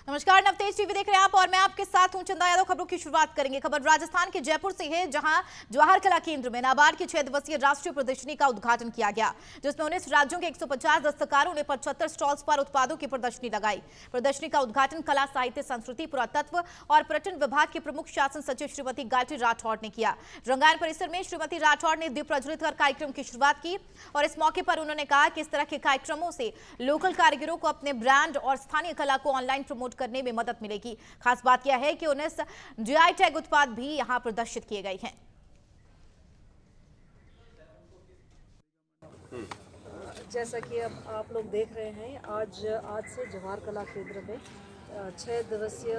नमस्कार, नवतेज टीवी देख रहे हैं आप और मैं आपके साथ हूं चंदा यादव। खबरों की शुरुआत करेंगे। खबर राजस्थान के जयपुर से है, जहां जवाहर कला केंद्र में नाबार्ड की 6 दिवसीय राष्ट्रीय प्रदर्शनी का उद्घाटन किया गया, जिसमें 19 राज्यों के 150 दस्तकारों ने 75 स्टॉल्स पर उत्पादों की प्रदर्शनी लगाई। प्रदर्शनी का उद्घाटन कला, साहित्य, संस्कृति, पुरातत्व और पर्यटन विभाग के प्रमुख शासन सचिव श्रीमती गायत्री राठौड़ ने किया। रंगायन परिसर में श्रीमती राठौड़ ने दीप प्रज्वलित कर कार्यक्रम की शुरुआत की और इस मौके पर उन्होंने कहा कि इस तरह के कार्यक्रमों से लोकल कारीगरों को अपने ब्रांड और स्थानीय कला को ऑनलाइन प्रमोट करने में मदद मिलेगी। खास बात यह है कि 19 जीआई टैग उत्पाद भी यहां प्रदर्शित किए गए हैं। जैसा कि अब आप लोग देख रहे हैं, आज से जवाहर कला केंद्र में 6 दिवसीय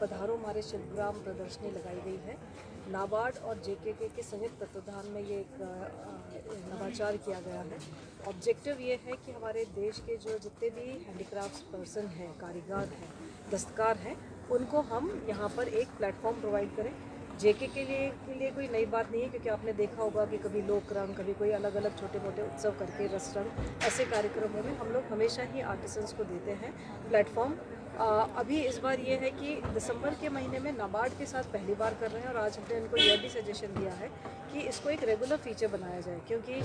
पधारो हमारे शिल्पग्राम प्रदर्शनी लगाई गई है। नाबार्ड और जेकेके के संयुक्त तत्वाधान में ये एक नवाचार किया गया है। ऑब्जेक्टिव ये है कि हमारे देश के जो जितने भी हैंडीक्राफ्ट्स पर्सन हैं, कारीगर हैं, दस्तकार हैं, उनको हम यहाँ पर एक प्लेटफॉर्म प्रोवाइड करें। जेके के लिए कोई नई बात नहीं है, क्योंकि आपने देखा होगा कि कभी लोक रंग, कभी कोई अलग अलग छोटे मोटे उत्सव करके रस रंग, ऐसे कार्यक्रमों में हम लोग हमेशा ही आर्टिसंस को देते हैं प्लेटफॉर्म। अभी इस बार ये है कि दिसंबर के महीने में नाबार्ड के साथ पहली बार कर रहे हैं और आज हमने इनको यह भी सजेशन दिया है कि इसको एक रेगुलर फीचर बनाया जाए, क्योंकि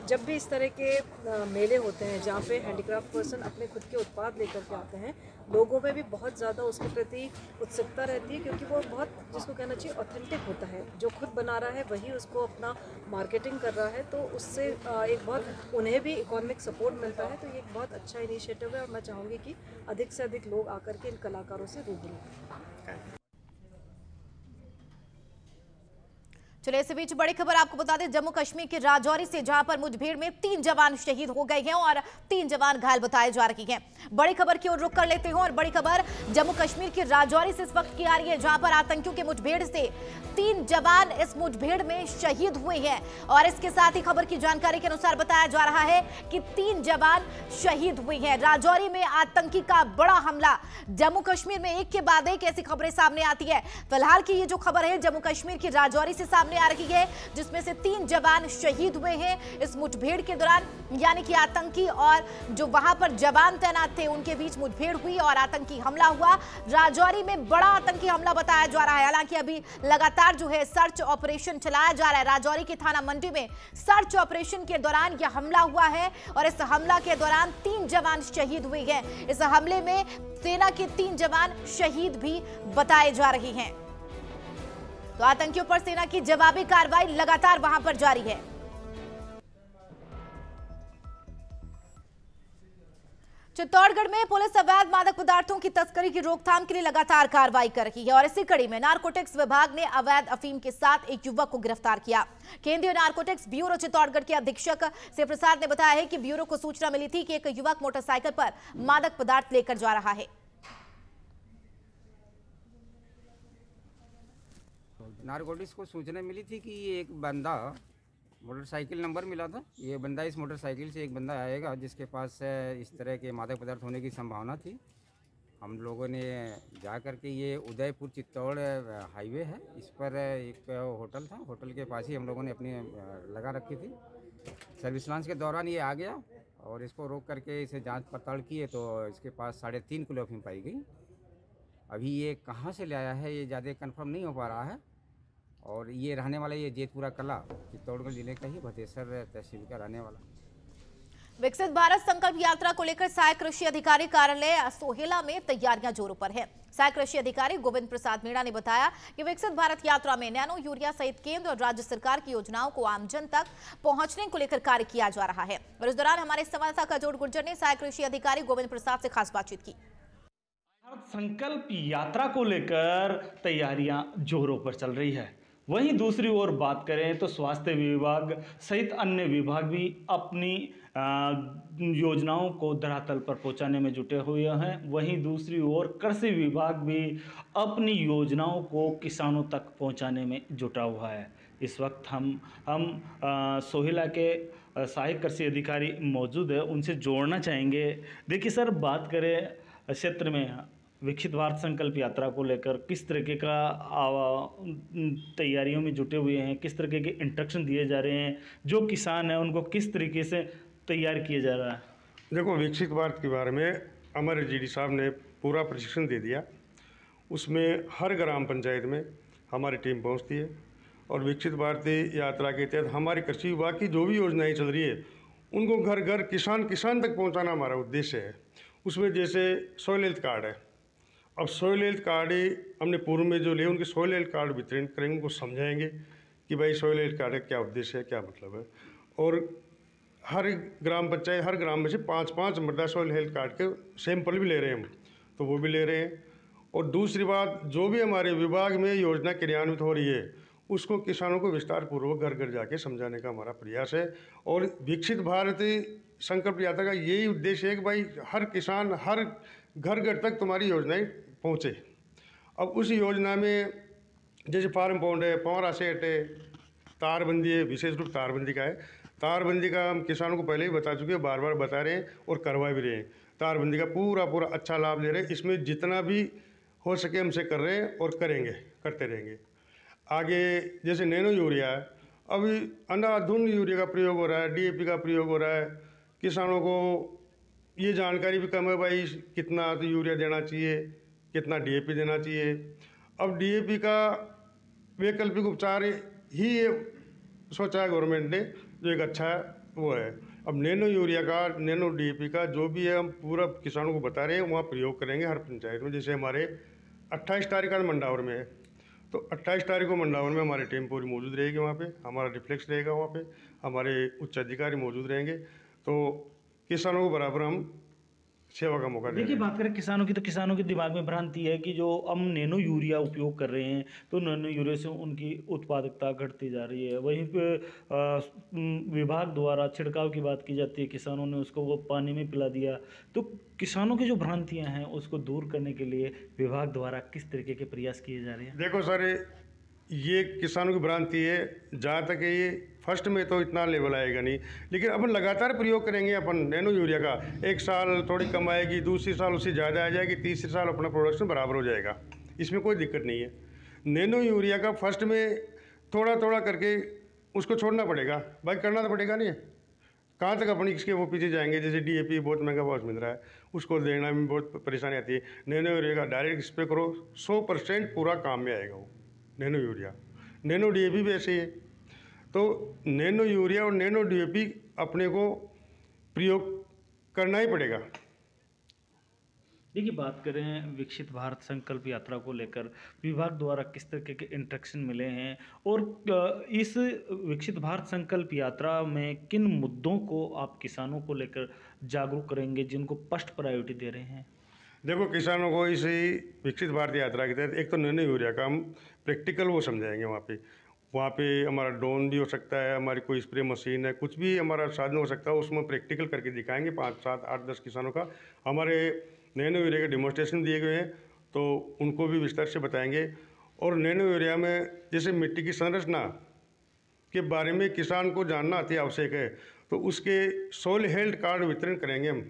जब भी इस तरह के मेले होते हैं जहाँ पे हैंडीक्राफ्ट पर्सन अपने खुद के उत्पाद लेकर के आते हैं, लोगों में भी बहुत ज़्यादा उसके प्रति उत्सुकता रहती है, क्योंकि वो बहुत, जिसको कहना चाहिए, ऑथेंटिक होता है। जो खुद बना रहा है वही उसको अपना मार्केटिंग कर रहा है, तो उससे एक बहुत उन्हें भी इकोनॉमिक सपोर्ट मिलता है। तो ये एक बहुत अच्छा इनिशिएटिव है और मैं चाहूँगी कि अधिक से अधिक लोग आकर के इन कलाकारों से रूबरू हों। चलिए, इस बीच बड़ी खबर आपको बता दें, जम्मू कश्मीर के राजौरी से, जहां पर मुठभेड़ में 3 जवान शहीद हो गए हैं और 3 जवान घायल बताए जा रहे हैं। बड़ी खबर की ओर रुख कर लेते हैं और बड़ी खबर जम्मू कश्मीर के राजौरी से इस वक्त की आ रही है, जहां पर आतंकियों की मुठभेड़ से 3 जवान इस मुठभेड़ में शहीद हुए हैं। और इसके साथ ही खबर की जानकारी के अनुसार बताया जा रहा है कि 3 जवान शहीद हुए हैं। राजौरी में आतंकी का बड़ा हमला। जम्मू कश्मीर में एक के बाद एक ऐसी खबरें सामने आती है। फिलहाल की ये जो खबर है जम्मू कश्मीर की राजौरी से सामने आ रही है, जिसमें से 3 जवान शहीद हुए हैं इस मुठभेड़ के दौरान। यानी कि आतंकी और जो वहां पर जवान तैनात थे उनके बीच मुठभेड़ हुई और आतंकी हमला हुआ। राजौरी में बड़ा आतंकी हमला बताया जा रहा है। हालांकि अभी लगातार जो है सर्च ऑपरेशन चलाया जा रहा है। राजौरी की थाना मंडी में सर्च ऑपरेशन के दौरान यह हमला हुआ है और इस हमला के दौरान 3 जवान शहीद हुए हैं। इस हमले में सेना के 3 जवान शहीद भी बताए जा रहे हैं। तो आतंकियों पर सेना की जवाबी कार्रवाई लगातार वहां पर जारी है। चित्तौड़गढ़ में पुलिस अवैध मादक पदार्थों की तस्करी की रोकथाम के लिए लगातार कार्रवाई कर रही है और इसी कड़ी में नारकोटिक्स विभाग ने अवैध अफीम के साथ एक युवक को गिरफ्तार किया। केंद्रीय नारकोटिक्स ब्यूरो चित्तौड़गढ़ के अधीक्षक शिव प्रसाद ने बताया है कि ब्यूरो को सूचना मिली थी कि एक युवक मोटरसाइकिल पर मादक पदार्थ लेकर जा रहा है। नारकोटिक्स को सूचना मिली थी कि ये एक बंदा, मोटरसाइकिल नंबर मिला था, ये बंदा, इस मोटरसाइकिल से एक बंदा आएगा जिसके पास इस तरह के मादक पदार्थ होने की संभावना थी। हम लोगों ने जा कर के, ये उदयपुर चित्तौड़ हाईवे है, इस पर एक होटल था, होटल के पास ही हम लोगों ने अपनी लगा रखी थी। सर्विलांस के दौरान ये आ गया और इसको रोक करके इसे जांच पड़ताल किए तो इसके पास 3.5 किलो अफीम पाई गई। अभी ये कहाँ से ले आया है ये ज़्यादा कंफर्म नहीं हो पा रहा है। और ये रहने वाला, ये जेतपुरा कला, चित्तौड़गढ़ जिले का ही भदेसर तहसील का रहने वाला। विकसित भारत संकल्प यात्रा को लेकर सहायक कृषि अधिकारी कार्यालय सोहेला में तैयारियां जोरों पर है। सहायक कृषि अधिकारी गोविंद प्रसाद मीणा ने बताया कि विकसित भारत यात्रा में नैनो यूरिया सहित केंद्र और राज्य सरकार की योजनाओं को आमजन तक पहुंचने को लेकर कार्य किया जा रहा है। और इस दौरान हमारे संवाददाता कजोड़ गुर्जर ने सहायक कृषि अधिकारी गोविंद प्रसाद से खास बातचीत की। भारत संकल्प यात्रा को लेकर तैयारियां जोरों पर चल रही है। वहीं दूसरी ओर बात करें तो स्वास्थ्य विभाग सहित अन्य विभाग भी अपनी योजनाओं को धरातल पर पहुंचाने में जुटे हुए हैं। वहीं दूसरी ओर कृषि विभाग भी अपनी योजनाओं को किसानों तक पहुंचाने में जुटा हुआ है। इस वक्त हम सोहेला के सहायक कृषि अधिकारी मौजूद है, उनसे जोड़ना चाहेंगे। देखिए सर, बात करें क्षेत्र में विकसित भारत संकल्प यात्रा को लेकर किस तरीके का तैयारियों में जुटे हुए हैं, किस तरीके के इंस्ट्रक्शन दिए जा रहे हैं, जो किसान हैं उनको किस तरीके से तैयार किया जा रहा है? देखो, विकसित भारत के बारे में हमारे जीडी साहब ने पूरा प्रशिक्षण दे दिया। उसमें हर ग्राम पंचायत में हमारी टीम पहुंचती है और विकसित भारत यात्रा के तहत हमारी कृषि विभाग की जो भी योजनाएं चल रही है उनको घर घर किसान तक पहुंचाना हमारा उद्देश्य है। उसमें जैसे सॉइल हेल्थ कार्ड है, अब सॉइल हेल्थ कार्ड ही हमने पूर्व में जो लिए उनके सॉइल हेल्थ कार्ड वितरण करेंगे, उनको समझाएंगे कि भाई सॉइल हेल्थ कार्ड का क्या उद्देश्य है, क्या मतलब है। और हर ग्राम पंचायत, हर ग्राम में से 5-5 मृदा सॉइल हेल्थ कार्ड के सैंपल भी ले रहे हैं हम, तो वो भी ले रहे हैं। और दूसरी बात, जो भी हमारे विभाग में योजना क्रियान्वित हो रही है उसको किसानों को विस्तार पूर्वक घर घर जाके समझाने का हमारा प्रयास है। और विकसित भारत संकल्प यात्रा का यही उद्देश्य है कि भाई हर किसान, हर घर घर तक तुम्हारी योजनाएं पहुँचे। अब उस योजना में जैसे फार्म पॉन्ड है, पौरा सेट है, तारबंदी है, विशेष रूप तारबंदी का है। तारबंदी का हम किसानों को पहले ही बता चुके हैं, बार बार बता रहे हैं और करवा भी रहे हैं। तारबंदी का पूरा अच्छा लाभ ले रहे हैं। इसमें जितना भी हो सके हमसे कर रहे हैं और करेंगे, करते रहेंगे। आगे जैसे नैनो यूरिया है, अभी अंधाधुंध यूरिया का प्रयोग हो रहा है, डीएपी का प्रयोग हो रहा है। किसानों को ये जानकारी भी कम है भाई कितना तो यूरिया देना चाहिए, कितना डीएपी देना चाहिए। अब डीएपी का वैकल्पिक उपचार ही ये सोचा है गवर्नमेंट ने, जो एक अच्छा वो है। अब नैनो यूरिया का, नैनो डीएपी का जो भी है हम पूरा किसानों को बता रहे हैं, वहाँ प्रयोग करेंगे हर पंचायत में। जैसे हमारे 28 तारीख का मंडावर में है, तो 28 तारीख को मंडावर में हमारी टीम पूरी मौजूद रहेगी। वहाँ पे हमारा रिफ्लेक्स रहेगा, वहाँ पे हमारे उच्च अधिकारी मौजूद रहेंगे। तो किसानों को बराबर हम सेवा का मौका देंगे। देखिए, बात करें किसानों की, तो किसानों के दिमाग में भ्रांति है कि जो हम नैनो यूरिया उपयोग कर रहे हैं तो नैनो यूरिया से उनकी उत्पादकता घटती जा रही है। वहीं पे विभाग द्वारा छिड़काव की बात की जाती है, किसानों ने उसको वो पानी में पिला दिया। तो किसानों की जो भ्रांतियां हैं उसको दूर करने के लिए विभाग द्वारा किस तरीके के प्रयास किए जा रहे हैं? देखो सर, ये किसानों की भ्रांति है। जहाँ तक ये फर्स्ट में तो इतना लेवल आएगा नहीं, लेकिन अपन लगातार प्रयोग करेंगे। अपन नैनो यूरिया का एक साल थोड़ी कम आएगी, दूसरी साल उससे ज़्यादा आ जाएगी, तीसरे साल अपना प्रोडक्शन बराबर हो जाएगा। इसमें कोई दिक्कत नहीं है। नैनो यूरिया का फर्स्ट में थोड़ा थोड़ा करके उसको छोड़ना पड़ेगा, भाई करना तो पड़ेगा नहीं। कहाँ तक अपनी इसके वो पीछे जाएंगे। जैसे डीएपी बहुत महंगा बहुत मिल रहा है, उसको देना में बहुत परेशानी आती है। नैनो यूरिया का डायरेक्ट स्प्रे करो, 100% पूरा काम में आएगा वो नैनो यूरिया। नैनो डीएपी भी ऐसे ही है। तो नैनो यूरिया और नैनो डीएपी अपने को प्रयोग करना ही पड़ेगा। देखिए, बात करें विकसित भारत संकल्प यात्रा को लेकर विभाग द्वारा किस तरह के इंस्ट्रक्शन मिले हैं और इस विकसित भारत संकल्प यात्रा में किन मुद्दों को आप किसानों को लेकर जागरूक करेंगे, जिनको फर्स्ट प्रायोरिटी दे रहे हैं? देखो, किसानों को इस विकसित भारत यात्रा के तहत एक तो नैनो यूरिया का हम प्रैक्टिकल वो समझाएंगे। वहाँ पे हमारा ड्रोन भी हो सकता है, हमारी कोई स्प्रे मशीन है, कुछ भी हमारा साधन हो सकता है, उसमें प्रैक्टिकल करके दिखाएंगे। 5, 7, 8, 10 किसानों का हमारे नैनो यूरिया के डेमोन्स्ट्रेशन दिए गए हैं, तो उनको भी विस्तार से बताएंगे। और नैनो यूरिया में जैसे मिट्टी की संरचना के बारे में किसान को जानना अति आवश्यक है, तो उसके सॉइल हेल्थ कार्ड वितरण करेंगे हम।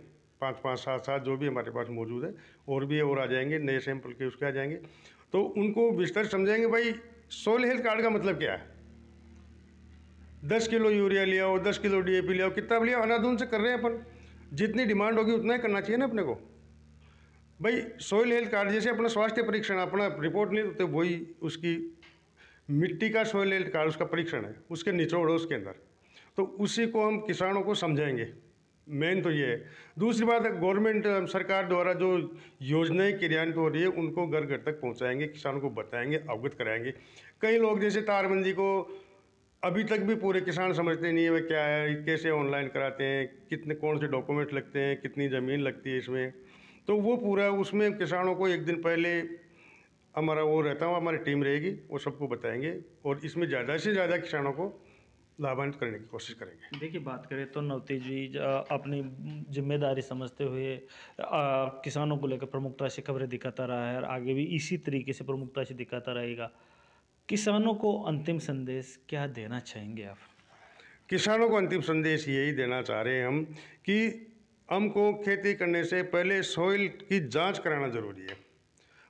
5-5, 7-7 जो भी हमारे पास मौजूद है, और भी और आ जाएंगे नए सैंपल के, उसके आ जाएंगे। तो उनको विस्तार समझाएंगे भाई सॉइल हेल्थ कार्ड का मतलब क्या है। 10 किलो यूरिया लिया हो, 10 किलो डीएपी लिया हो, कितना लिया, अनाधुन से कर रहे हैं अपन। जितनी डिमांड होगी उतना ही करना चाहिए ना अपने को। भाई सॉइल हेल्थ कार्ड जैसे अपना स्वास्थ्य परीक्षण, अपना रिपोर्ट नहीं देते, वही उसकी मिट्टी का सॉइल हेल्थ कार्ड उसका परीक्षण है, उसके निचोड़ है उसके अंदर। तो उसी को हम किसानों को समझाएंगे। मेन तो ये है। दूसरी बात है, गवर्नमेंट सरकार द्वारा जो योजनाएं क्रियान्वित हो रही है उनको घर घर तक पहुंचाएंगे, किसानों को बताएंगे, अवगत कराएंगे। कई लोग जैसे तारबंदी को अभी तक भी पूरे किसान समझते नहीं है वह क्या है, कैसे ऑनलाइन कराते हैं, कितने कौन से डॉक्यूमेंट लगते हैं, कितनी ज़मीन लगती है इसमें। तो वो पूरा उसमें किसानों को एक दिन पहले हमारा वो रहता है, हमारी टीम रहेगी, वो सबको बताएंगे और इसमें ज़्यादा से ज़्यादा किसानों को लाभान्वित करने की कोशिश करेंगे। देखिए, बात करें तो नवतेज जी अपनी जिम्मेदारी समझते हुए किसानों को लेकर प्रमुखता से खबरें दिखाता रहा है और आगे भी इसी तरीके से प्रमुखता से दिखाता रहेगा। किसानों को अंतिम संदेश क्या देना चाहेंगे आप? किसानों को अंतिम संदेश यही देना चाह रहे हैं हम कि हमको खेती करने से पहले सॉइल की जांच कराना ज़रूरी है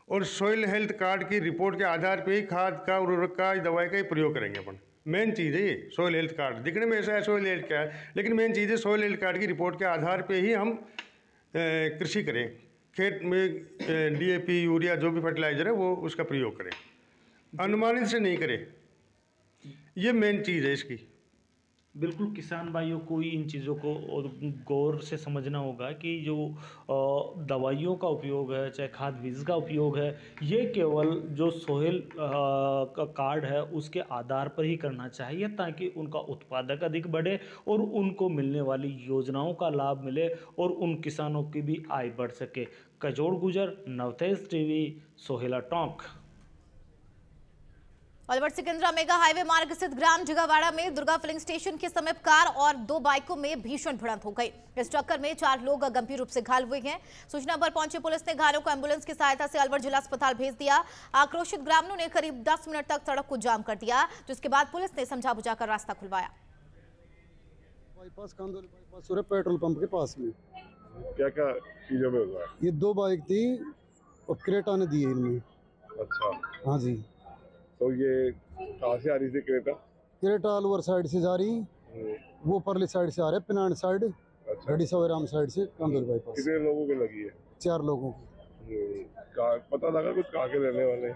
और सॉइल हेल्थ कार्ड की रिपोर्ट के आधार पर ही खाद का, उर्वरक का, दवाई का ही प्रयोग करेंगे अपन। मेन चीज़ है ये सॉइल हेल्थ कार्ड। दिखने में ऐसा है सॉइल हेल्थ क्या है, लेकिन मेन चीज़ है सॉइल हेल्थ कार्ड की रिपोर्ट के आधार पे ही हम कृषि करें, खेत में DAP, यूरिया जो भी फर्टिलाइज़र है वो उसका प्रयोग करें, अनुमानित से नहीं करें। ये मेन चीज़ है इसकी। बिल्कुल, किसान भाइयों को इन चीज़ों को और गौर से समझना होगा कि जो दवाइयों का उपयोग है, चाहे खाद बीज का उपयोग है, ये केवल जो सोहेल का कार्ड है उसके आधार पर ही करना चाहिए, ताकि उनका उत्पादक अधिक बढ़े और उनको मिलने वाली योजनाओं का लाभ मिले और उन किसानों की भी आय बढ़ सके। कजोड़ गुजर, नवतेज टीवी, सोहेला talk. Alwar Sikandra mega highway मार्ग स्थित ग्राम जगावाड़ा में दुर्गा फिलिंग स्टेशन के समीप कार और 2 बाइकों में भीषण भिड़ंत हो गई। इस टक्कर में 4 लोग गंभीर रूप से घायल हुए हैं। सूचना पर पहुंची पुलिस ने घायलों को एम्बुलेंस की सहायता से अलवर जिला अस्पताल भेज दिया। आक्रोशित ग्रामीणों ने करीब 10 मिनट तक सड़क को जाम कर दिया, जिसके बाद पुलिस ने समझा बुझाकर रास्ता खुलवाया। Bypass Candolim bypass petrol pump के पास में क्या क्या चीजों में हुआ? ये 2 बाइक थी और क्रेटा ने दी इनमें। अच्छा, हाँ जी। तो ये कहाँ से आ रही थी क्रेटा? क्रेटा अलवर साइड से जा रही, वो परली साइड से आ रहे, पिनान साइड, अच्छा, घड़ी सवेराम साइड से कांदोली बाईपास। कितने लोगों की लगी है? 4 लोगों की। पता लगा कुछ कहाँ के रहने वाले?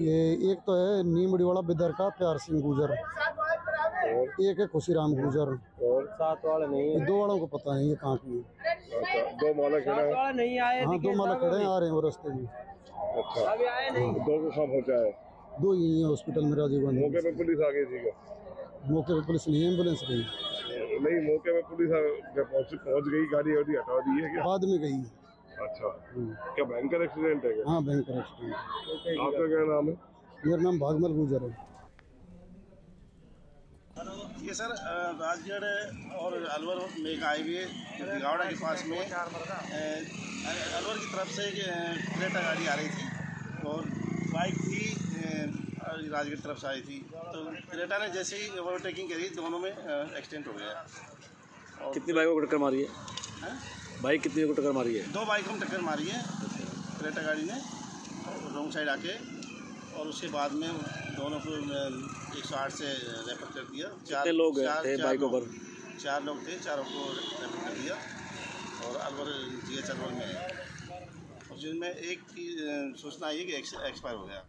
ये एक तो है नीमड़ी वाला बिदर का प्यार सिंह गुजर, और एक है खुशीराम गुजर, और 7 वाले नहीं, 2 वालों को पता नहीं है कहाँ की है। अच्छा, 2 माला खड़ा है? हाँ, 2 माला खड़े हैं, आ रहे हैं वो रास्ते में। अच्छा, 2 को कहाँ पहुँचा है? 2 ही है हॉस्पिटल में, राजीव गांधी। मौके पे पुलिस आ गई थी क्या? मौके पे पुलिस नहीं, एम्बुलेंस गई। नहीं, मौके पे पुलिस पहुँच गई, गाड़ी वाड़ी हटा दी है क्या? बाद में गई। अच्छा, क्या भयंकर एक्सीडेंट है क्या? हाँ, भयंकर एक्सीडेंट। आपका क्या नाम है? मेरा नाम भागमल गुजर है। ये सर राजगढ़ और अलवर मेगा हाईवे जगावाड़ा के पास में अलवर की तरफ से क्रेटा गाड़ी आ रही थी और बाइक थी राजगढ़ की तरफ से आई थी। तो क्रेटा ने जैसे ही ओवरटेकिंग करी, दोनों में एक्सीडेंट हो गया। कितनी बाइकों को टक्कर मारी है? बाइक कितनी को टक्कर मारी है? 2 बाइकों में टक्कर मारी है क्रेटा गाड़ी ने रॉन्ग साइड आके, और उसके बाद में दोनों को 108 से रेफर कर दिया। 4 लोग थे बाइकों पर? 4 लोग थे, 4 को रेफर कर दिया और अलवर GH अलवर में है, और जिनमें एक की सूचना आई है कि एक्सपायर हो गया।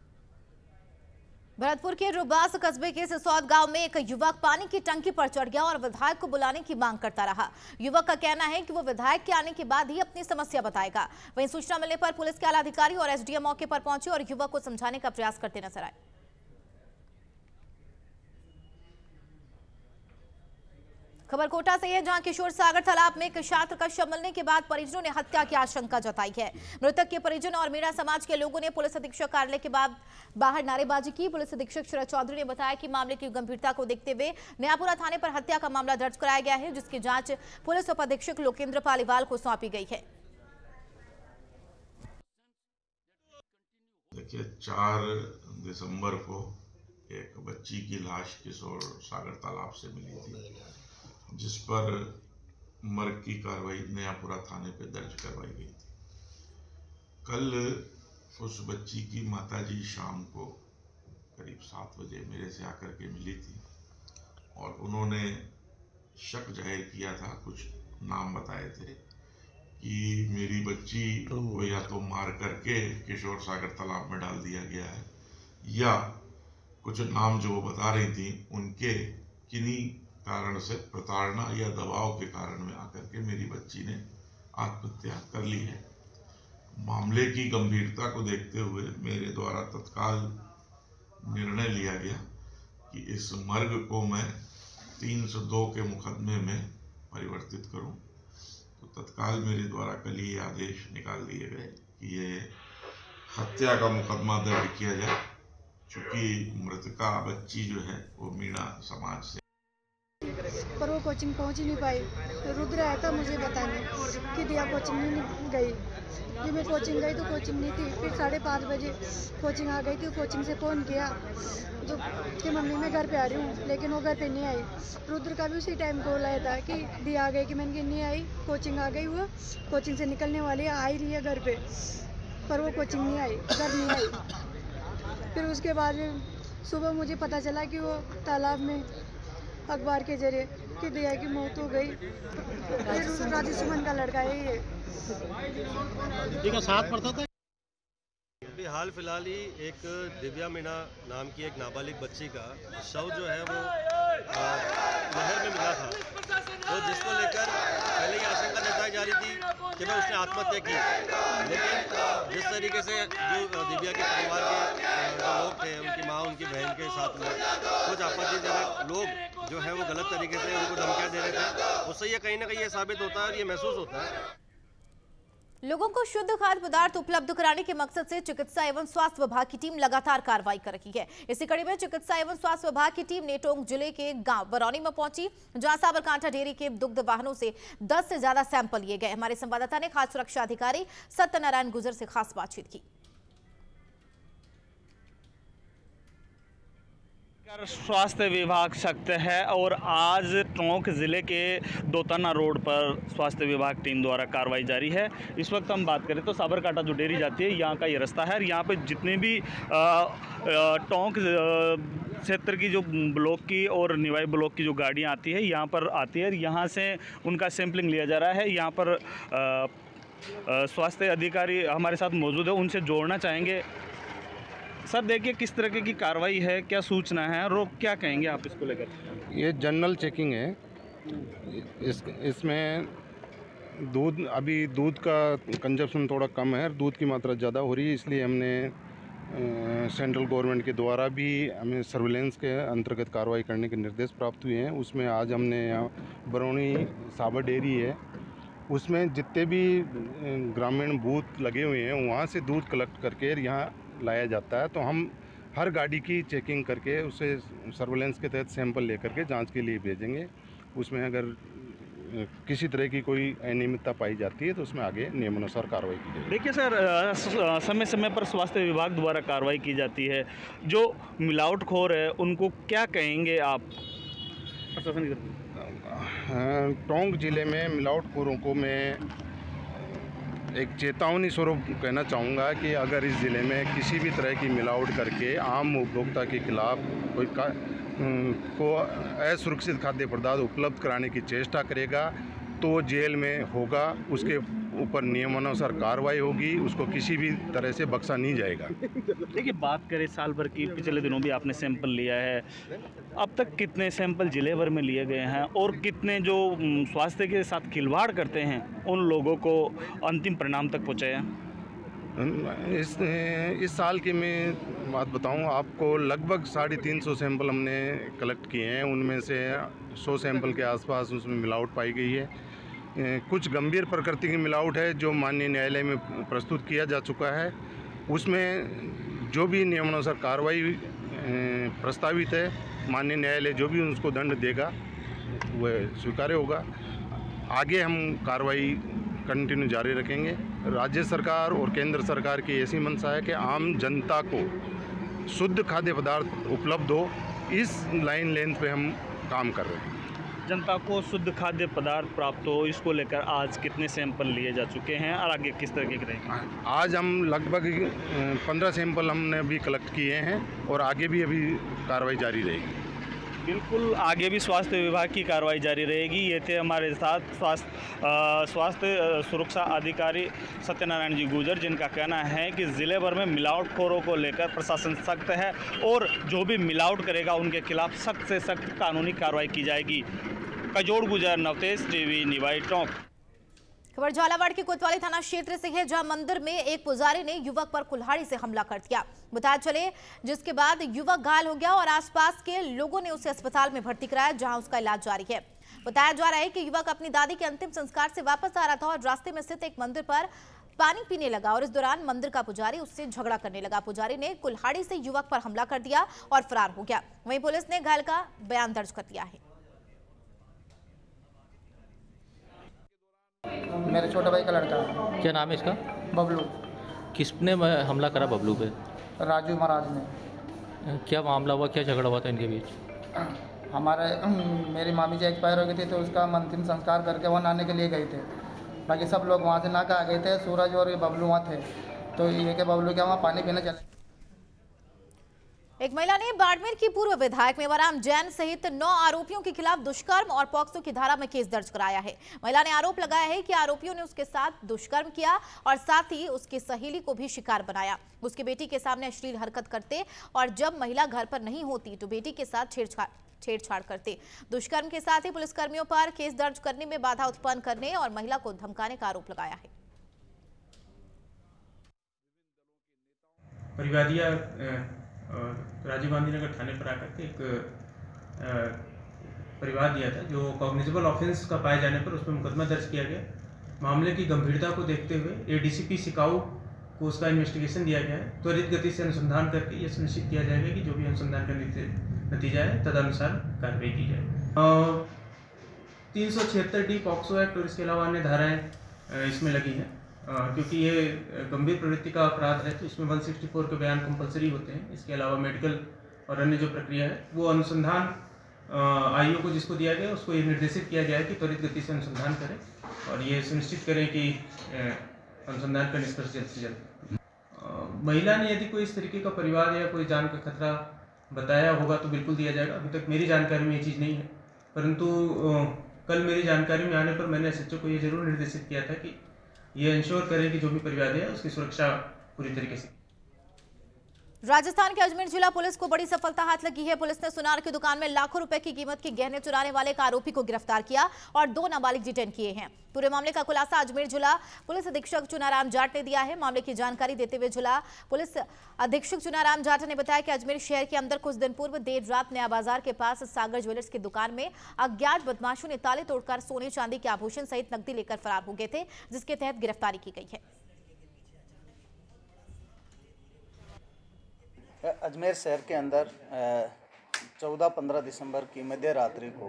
भरतपुर के रुबास कस्बे के सिसौद गांव में एक युवक पानी की टंकी पर चढ़ गया और विधायक को बुलाने की मांग करता रहा। युवक का कहना है कि वो विधायक के आने के बाद ही अपनी समस्या बताएगा। वहीं सूचना मिलने पर पुलिस के आला अधिकारी और SDM मौके पर पहुंचे और युवक को समझाने का प्रयास करते नजर आए। खबर कोटा से है, जहां किशोर सागर तालाब में एक छात्र का शव मिलने के बाद परिजनों ने हत्या की आशंका जताई है। मृतक के परिजन और मीणा समाज के लोगों ने पुलिस अधीक्षक कार्यालय के बाद बाहर नारेबाजी की। पुलिस अधीक्षक शरद चौधरी ने बताया कि मामले की गंभीरता को देखते हुए नयापुरा थाने पर हत्या का मामला दर्ज कराया गया है, जिसकी जांच पुलिस उप अधीक्षक लोकेंद्र पालीवाल को सौंपी गई है। देखिए, 4 दिसंबर को एक बच्ची की लाश किशोर सागर तालाब से मिली थी, जिस पर मर्ग की कार्रवाई नयापुरा थाने पे दर्ज करवाई गई थी। कल उस बच्ची की माताजी शाम को करीब 7 बजे मेरे से आकर के मिली थी और उन्होंने शक जाहिर किया था, कुछ नाम बताए थे कि मेरी बच्ची को या तो मार करके किशोर सागर तालाब में डाल दिया गया है, या कुछ नाम जो वो बता रही थी उनके किन्हीं कारण से प्रताड़ना या दबाव के कारण में आकर के मेरी बच्ची ने आत्महत्या कर ली है। मामले की गंभीरता को देखते हुए मेरे द्वारा तत्काल निर्णय लिया गया कि इस मर्ग को मैं 302 के मुकदमे में परिवर्तित करूं। तो तत्काल मेरे द्वारा कल ही आदेश निकाल दिए गए कि ये हत्या का मुकदमा दर्ज किया जाए, चूँकि मृतका बच्ची जो है वो मीणा समाज से, पर वो कोचिंग पहुंच ही नहीं पाई। तो रुद्र आया था मुझे बताने कि दिया कोचिंग नहीं गई। जब मैं कोचिंग गई तो कोचिंग नहीं थी। फिर 5:30 बजे कोचिंग आ गई थी। कोचिंग से फ़ोन किया जो कि मम्मी मैं घर पे आ रही हूँ, लेकिन वो घर पे नहीं आई। रुद्र का भी उसी टाइम कॉल आया था कि दिया आ गई, कि मैंने नहीं आई, कोचिंग आ गई, वो कोचिंग से निकलने वाली है, आ ही रही है घर पे, पर वो कोचिंग नहीं आई, घर नहीं आई। फिर उसके बाद सुबह मुझे पता चला कि वो तालाब में अखबार के जरिए कि दिया की मौत हो गई। फिर राजू सुमन का लड़का है ये, साथ पढ़ता था। अभी हाल फिलहाल ही एक दिव्या मीणा नाम की एक नाबालिग बच्ची का शव जो है वो नहर में मिला था, तो जिसको लेकर पहले ये आशंका जताई जा रही थी कि मैं उसने आत्महत्या की, लेकिन जिस तरीके से जो दिव्या के परिवार के जो लोग थे, उनकी माँ उनकी बहन के साथ में कुछ आपत्तिजनक लोग जो है वो गलत तरीके से उनको धमकियाँ दे रहे थे, उससे ये कहीं ना कहीं ये साबित होता है और ये महसूस होता है। लोगों को शुद्ध खाद्य पदार्थ उपलब्ध कराने के मकसद से चिकित्सा एवं स्वास्थ्य विभाग की टीम लगातार कार्रवाई कर रही है। इसी कड़ी में चिकित्सा एवं स्वास्थ्य विभाग की टीम ने टोंक जिले के गांव बरौनी में पहुंची, जहां साबरकांठा डेयरी के दुग्ध वाहनों से 10 से ज्यादा सैंपल लिए गए। हमारे संवाददाता ने खाद्य सुरक्षा अधिकारी सत्यनारायण गुजर से खास बातचीत की। स्वास्थ्य विभाग सख्त है और आज टोंक जिले के दोताना रोड पर स्वास्थ्य विभाग टीम द्वारा कार्रवाई जारी है। इस वक्त हम बात करें तो साबरकांठा जो डेयरी जाती है, यहाँ का ये रास्ता है और यहाँ पे जितने भी टोंक क्षेत्र की जो ब्लॉक की और निवाई ब्लॉक की जो गाड़ियाँ आती है, यहाँ पर आती है, यहाँ से उनका सैंपलिंग लिया जा रहा है। यहाँ पर स्वास्थ्य अधिकारी हमारे साथ मौजूद है, उनसे जोड़ना चाहेंगे। सर देखिए किस तरह की कार्रवाई है, क्या सूचना है और क्या कहेंगे आप इसको लेकर? ये जनरल चेकिंग है। इसमें दूध का कंजप्शन थोड़ा कम है, दूध की मात्रा ज़्यादा हो रही है, इसलिए हमने सेंट्रल गवर्नमेंट के द्वारा भी हमें सर्विलेंस के अंतर्गत कार्रवाई करने के निर्देश प्राप्त हुए हैं। उसमें आज हमने यहाँ बरौनी साबर डेयरी है, उसमें जितने भी ग्रामीण बूथ लगे हुए हैं वहाँ से दूध कलेक्ट करके यहाँ लाया जाता है। तो हम हर गाड़ी की चेकिंग करके उसे सर्विलेंस के तहत सैंपल लेकर के जांच के लिए भेजेंगे। उसमें अगर किसी तरह की कोई अनियमितता पाई जाती है तो उसमें आगे नियमानुसार कार्रवाई की जाएगी। देखिए सर, समय समय पर स्वास्थ्य विभाग द्वारा कार्रवाई की जाती है, जो मिलावटखोर है उनको क्या कहेंगे आप? टोंक जिले में मिलावटखोरों को मैं एक चेतावनी स्वरूप कहना चाहूँगा कि अगर इस ज़िले में किसी भी तरह की मिलावट करके आम उपभोक्ता के खिलाफ कोई को असुरक्षित खाद्य पदार्थ उपलब्ध कराने की चेष्टा करेगा तो जेल में होगा, उसके ऊपर नियमानुसार कार्रवाई होगी, उसको किसी भी तरह से बख्शा नहीं जाएगा। देखिए बात करें साल भर की, पिछले दिनों भी आपने सैंपल लिया है, अब तक कितने सैंपल जिले भर में लिए गए हैं और कितने जो स्वास्थ्य के साथ खिलवाड़ करते हैं उन लोगों को अंतिम परिणाम तक पहुँचाया? इस साल की मैं बात बताऊं आपको, लगभग 350 सैंपल हमने कलेक्ट किए हैं, उनमें से 100 सैंपल के आसपास उसमें मिलावट पाई गई है। कुछ गंभीर प्रकृति की मिलावट है जो माननीय न्यायालय में प्रस्तुत किया जा चुका है। उसमें जो भी नियमानुसार कार्रवाई प्रस्तावित है, माननीय न्यायालय जो भी उसको दंड देगा वह स्वीकार्य होगा। आगे हम कार्रवाई कंटिन्यू जारी रखेंगे। राज्य सरकार और केंद्र सरकार की ऐसी मंशा है कि आम जनता को शुद्ध खाद्य पदार्थ उपलब्ध हो, इस लाइन लेंथ पे हम काम कर रहे हैं। जनता को शुद्ध खाद्य पदार्थ प्राप्त हो, इसको लेकर आज कितने सैंपल लिए जा चुके हैं और आगे किस तरह के रहेंगे? आज हम लगभग 15 सैंपल हमने अभी कलेक्ट किए हैं और आगे भी अभी कार्रवाई जारी रहेगी। बिल्कुल, आगे भी स्वास्थ्य विभाग की कार्रवाई जारी रहेगी। ये थे हमारे साथ स्वास्थ्य सुरक्षा अधिकारी सत्यनारायण जी गुजर, जिनका कहना है कि ज़िले भर में मिलावटखोरों को लेकर प्रशासन सख्त है और जो भी मिलावट करेगा उनके खिलाफ सख्त से सख्त कानूनी कार्रवाई की जाएगी। कजोड़ गुजर, नवतेज टीवी, निवाई टोंक। खबर झालावाड़ के कोतवाली थाना क्षेत्र से है, जहां मंदिर में एक पुजारी ने युवक पर कुल्हाड़ी से हमला कर दिया। बताया चले जिसके बाद युवक घायल हो गया और आसपास के लोगों ने उसे अस्पताल में भर्ती कराया, जहां उसका इलाज जारी है। बताया जा रहा है कि युवक अपनी दादी के अंतिम संस्कार से वापस आ रहा था और रास्ते में स्थित एक मंदिर पर पानी पीने लगा और इस दौरान मंदिर का पुजारी उससे झगड़ा करने लगा। पुजारी ने कुल्हाड़ी से युवक पर हमला कर दिया और फरार हो गया। वहीं पुलिस ने घायल का बयान दर्ज कर दिया है। मेरे छोटे भाई का लड़का है। क्या नाम है इसका? बबलू। किसने हमला करा बबलू पे? राजू महाराज ने। क्या मामला हुआ, क्या झगड़ा हुआ था इनके बीच? मेरी मामी जी एक्सपायर हो गई थी तो उसका अंतिम संस्कार करके वहाँ नहाने के लिए गए थे। बाकी सब लोग वहाँ से नहा के आ गए थे। सूरज और ये बबलू वहाँ थे, तो ये के बबलू क्या वहाँ पानी पीने चले। एक महिला ने बाड़मेर की पूर्व विधायक मेवाराम जैन सहित 9 आरोपियों के खिलाफ दुष्कर्म और पॉक्सो की धारा में केस दर्ज कराया है। महिला ने आरोप लगाया है कि आरोपियों ने उसके साथ दुष्कर्म किया और साथ ही उसकी सहेली को भी शिकार बनाया। उसकी बेटी के सामने अश्लील हरकत करते और जब महिला घर पर नहीं होती तो बेटी के साथ छेड़छाड़ करते। दुष्कर्म के साथ ही पुलिसकर्मियों पर केस दर्ज करने में बाधा उत्पन्न करने और महिला को धमकाने का आरोप लगाया है। परिवादिया राजीव गांधी नगर थाने पर आकर के एक परिवाद दिया था, जो कॉग्निजेबल ऑफेंस का पाए जाने पर उसमें मुकदमा दर्ज किया गया। मामले की गंभीरता को देखते हुए एडीसीपी सिकाऊ को उसका इन्वेस्टिगेशन दिया गया है। त्वरित गति से अनुसंधान करके यह सुनिश्चित किया जाएगा कि जो भी अनुसंधान का नतीजा है तदनुसार कार्रवाई की जाए। 376D पॉक्सो एक्ट और इसके अलावा अन्य धाराएं इसमें लगी हैं, क्योंकि ये गंभीर प्रवृत्ति का अपराध है तो इसमें 164 के बयान कंपलसरी होते हैं। इसके अलावा मेडिकल और अन्य जो प्रक्रिया है वो अनुसंधान आईओ को जिसको दिया गया उसको ये निर्देशित किया गया है कि त्वरित गति से अनुसंधान करें और ये सुनिश्चित करें कि अनुसंधान का निष्कर्ष जल्द से जल्द। महिला ने यदि कोई इस तरीके का परिवार या कोई जान का खतरा बताया होगा तो बिल्कुल दिया जाएगा। अभी तक मेरी जानकारी में ये चीज़ नहीं है, परंतु कल मेरी जानकारी में आने पर मैंने एसएचओ को ये जरूर निर्देशित किया था कि ये इंश्योर करें कि जो भी परिवादी है उसकी सुरक्षा पूरी तरीके से। राजस्थान के अजमेर जिला पुलिस को बड़ी सफलता हाथ लगी है। पुलिस ने सुनार की दुकान में लाखों रुपए की कीमत के गहने चुराने वाले एक आरोपी को गिरफ्तार किया और 2 नाबालिग डिटेन किए हैं। पूरे मामले का खुलासा अजमेर जिला पुलिस अधीक्षक चुनाराम जाट ने दिया है। मामले की जानकारी देते हुए जिला पुलिस अधीक्षक चुनाराम जाट ने बताया कि अजमेर शहर के अंदर कुछ दिन पूर्व देर रात नया बाजार के पास सागर ज्वेलर्स की दुकान में अज्ञात बदमाशों ने ताले तोड़कर सोने चांदी के आभूषण सहित नकदी लेकर फरार हो गए थे, जिसके तहत गिरफ्तारी की गई है। अजमेर शहर के अंदर 14-15 दिसंबर की मध्य रात्रि को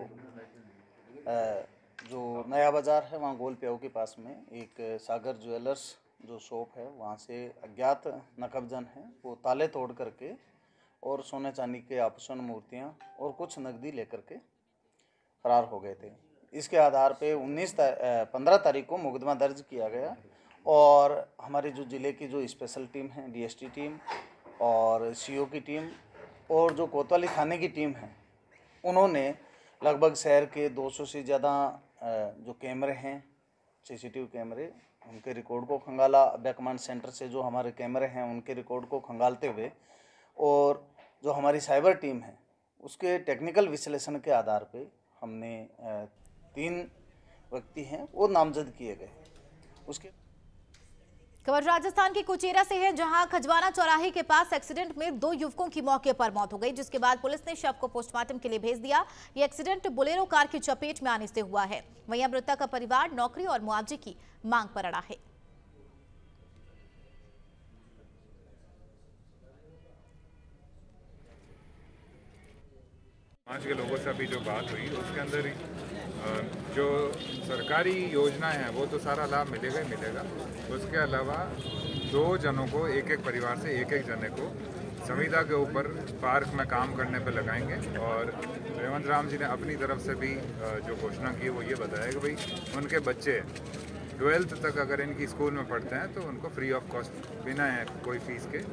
जो नया बाज़ार है वहाँ गोल प्याऊ के पास में एक सागर ज्वेलर्स जो शॉप है वहाँ से अज्ञात नकबजन हैं वो ताले तोड़ करके और सोने चांदी के आभूषण मूर्तियाँ और कुछ नकदी लेकर के फरार हो गए थे। इसके आधार पे 15 तारीख को मुकदमा दर्ज किया गया और हमारी जो ज़िले की जो स्पेशल टीम है डीएसटी टीम और सीओ की टीम और जो कोतवाली थाने की टीम है उन्होंने लगभग शहर के 200 से ज़्यादा जो कैमरे हैं सीसीटीवी कैमरे उनके रिकॉर्ड को खंगाला। अभय कमांड सेंटर से जो हमारे कैमरे हैं उनके रिकॉर्ड को खंगालते हुए और जो हमारी साइबर टीम है उसके टेक्निकल विश्लेषण के आधार पे हमने 3 व्यक्ति हैं वो नामजद किए गए। उसके खबर राजस्थान के कुचेरा से है, जहां खजवाना चौराहे के पास एक्सीडेंट में 2 युवकों की मौके पर मौत हो गई, जिसके बाद पुलिस ने शव को पोस्टमार्टम के लिए भेज दिया। यह एक्सीडेंट बोलेरो कार की चपेट में आने से हुआ है। वहीं मृतक का परिवार नौकरी और मुआवजे की मांग पर अड़ा है। समाज के लोगों से अभी जो बात हुई उसके अंदर जो सरकारी योजनाएं हैं वो तो सारा लाभ मिलेगा ही मिलेगा। उसके अलावा 2 जनों को एक परिवार से एक जने को संविदा के ऊपर पार्क में काम करने पर लगाएंगे और रेवंत राम जी ने अपनी तरफ से भी जो घोषणा की वो ये बताया कि भाई उनके बच्चे 12th तक अगर इनकी स्कूल में पढ़ते हैं तो उनको फ्री ऑफ कॉस्ट बिना कोई फीस के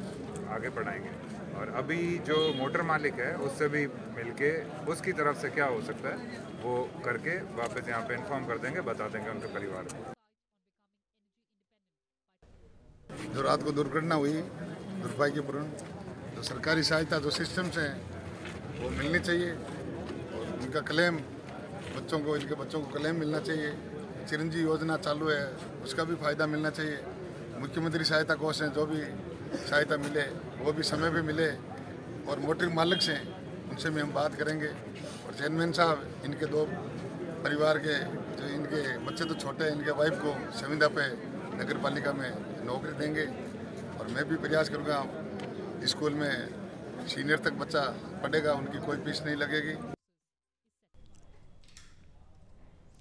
आगे पढ़ाएंगे। और अभी जो मोटर मालिक है उससे भी मिलके उसकी तरफ से क्या हो सकता है वो करके वापस यहाँ पे इन्फॉर्म कर देंगे, बता देंगे उनके परिवार को। जो रात को दुर्घटना हुई दुर्भाग्यपूर्ण, तो सरकारी सहायता जो सिस्टम से वो मिलनी चाहिए और उनका क्लेम बच्चों को इनके बच्चों को क्लेम मिलना चाहिए। चिरंजीवी योजना चालू है उसका भी फायदा मिलना चाहिए। मुख्यमंत्री सहायता कोष है जो भी सहायता मिले वो भी समय पे मिले और मोटर मालिक से उनसे भी हम बात करेंगे। और चेयरमैन साहब इनके 2 परिवार के जो इनके बच्चे तो छोटे हैं इनके वाइफ को संविदा पे नगर पालिका में नौकरी देंगे और मैं भी प्रयास करूँगा स्कूल में सीनियर तक बच्चा पढ़ेगा उनकी कोई फीस नहीं लगेगी।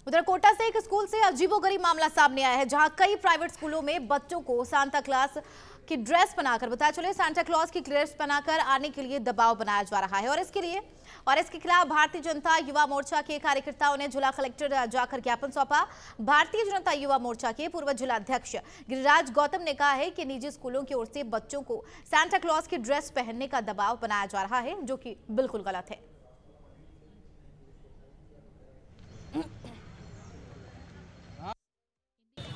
उधर कोटा से एक स्कूल से अजीबोगरीब मामला सामने आया है, जहां कई प्राइवेट स्कूलों में बच्चों को सांता क्लॉज की ड्रेस बनाकर, बताया चले सांता क्लॉज की ड्रेस बनाकर आने के लिए दबाव बनाया जा रहा है। और इसके खिलाफ भारतीय जनता युवा मोर्चा के कार्यकर्ताओं ने जिला कलेक्टर जाकर ज्ञापन सौंपा। भारतीय जनता युवा मोर्चा के पूर्व जिलाध्यक्ष गिरिराज गौतम ने कहा है कि निजी स्कूलों की ओर से बच्चों को सांता क्लॉज की ड्रेस पहनने का दबाव बनाया जा रहा है, जो कि बिल्कुल गलत है।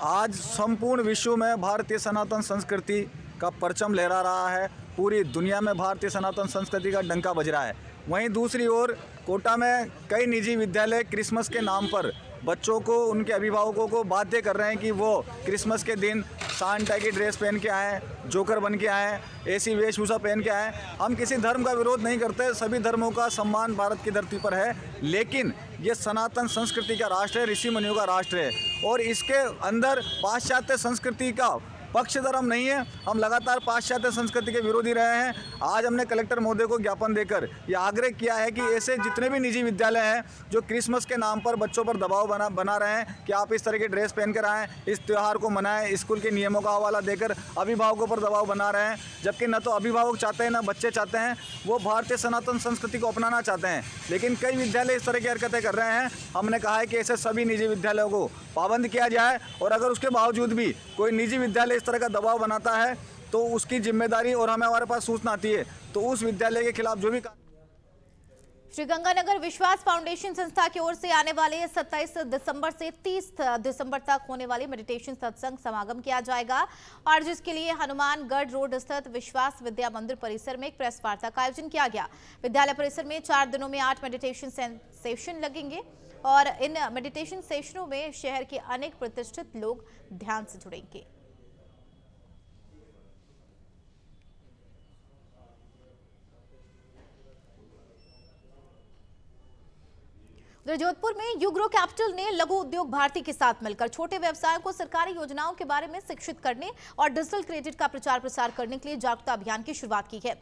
आज संपूर्ण विश्व में भारतीय सनातन संस्कृति का परचम लहरा रहा है। पूरी दुनिया में भारतीय सनातन संस्कृति का डंका बज रहा है। वहीं दूसरी ओर कोटा में कई निजी विद्यालय क्रिसमस के नाम पर बच्चों को, उनके अभिभावकों को बाध्य कर रहे हैं कि वो क्रिसमस के दिन सांता की ड्रेस पहन के आएँ, जोकर बन के आएँ, ऐसी वेशभूषा पहन के आएँ। हम किसी धर्म का विरोध नहीं करते, सभी धर्मों का सम्मान भारत की धरती पर है, लेकिन ये सनातन संस्कृति का राष्ट्र है, ऋषि मुनियों का राष्ट्र है और इसके अंदर पाश्चात्य संस्कृति का पक्ष धर्म नहीं है। हम लगातार पाश्चात्य संस्कृति के विरोधी रहे हैं। आज हमने कलेक्टर महोदय को ज्ञापन देकर ये आग्रह किया है कि ऐसे जितने भी निजी विद्यालय हैं जो क्रिसमस के नाम पर बच्चों पर दबाव बना रहे हैं कि आप इस तरह की ड्रेस पहन कर आएँ, इस त्यौहार को मनाएं, स्कूल के नियमों का हवाला देकर अभिभावकों पर दबाव बना रहे हैं, जबकि न तो अभिभावक चाहते हैं न बच्चे चाहते हैं, वो भारतीय सनातन संस्कृति को अपनाना चाहते हैं। लेकिन कई विद्यालय इस तरह की हरकतें कर रहे हैं। हमने कहा है कि ऐसे सभी निजी विद्यालयों को पाबंद किया जाए और अगर उसके बावजूद भी कोई निजी विद्यालय इस तरह का दबाव बनाता है तो उसकी जिम्मेदारी और हमारे पास सूचना आती है तो उस विद्यालय के खिलाफ जो भी। श्रीगंगानगर विश्वास फाउंडेशन संस्था की ओर से आने वाले 27 दिसंबर से 30 दिसंबर तक होने वाली मेडिटेशन सत्संग समागम किया जाएगा और जिसके लिए हनुमानगढ़ रोड स्थित विश्वास विद्या मंदिर परिसर में एक प्रेस वार्ता का आयोजन किया गया। विद्यालय परिसर में 4 दिनों में 8 मेडिटेशन सेशन लगेंगे और इन मेडिटेशन सेशनों में शहर के अनेक प्रतिष्ठित लोग ध्यान से जुड़ेंगे। उधर जोधपुर में युग्रो कैपिटल ने लघु उद्योग भारती के साथ मिलकर छोटे व्यवसायों को सरकारी योजनाओं के बारे में शिक्षित करने और डिजिटल क्रेडिट का प्रचार प्रसार करने के लिए जागरूकता अभियान की शुरुआत की है।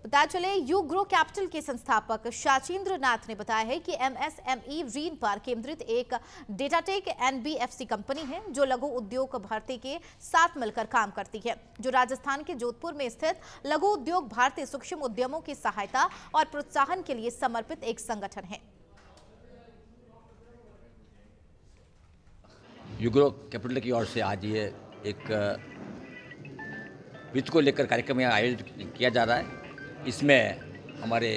बताया चले युग्रो कैपिटल के संस्थापक शाचीन्द्र नाथ ने बताया है कि MSME ऋण पर केंद्रित एक डेटाटेक NBFC कंपनी है जो लघु उद्योग भारती के साथ मिलकर काम करती है, जो राजस्थान के जोधपुर में स्थित लघु उद्योग भारती सूक्ष्म उद्यमों की सहायता और प्रोत्साहन के लिए समर्पित एक संगठन है। युग्रो कैपिटल की ओर से आज ये एक वित्त को लेकर कार्यक्रम आयोजित किया जा रहा है। इसमें हमारे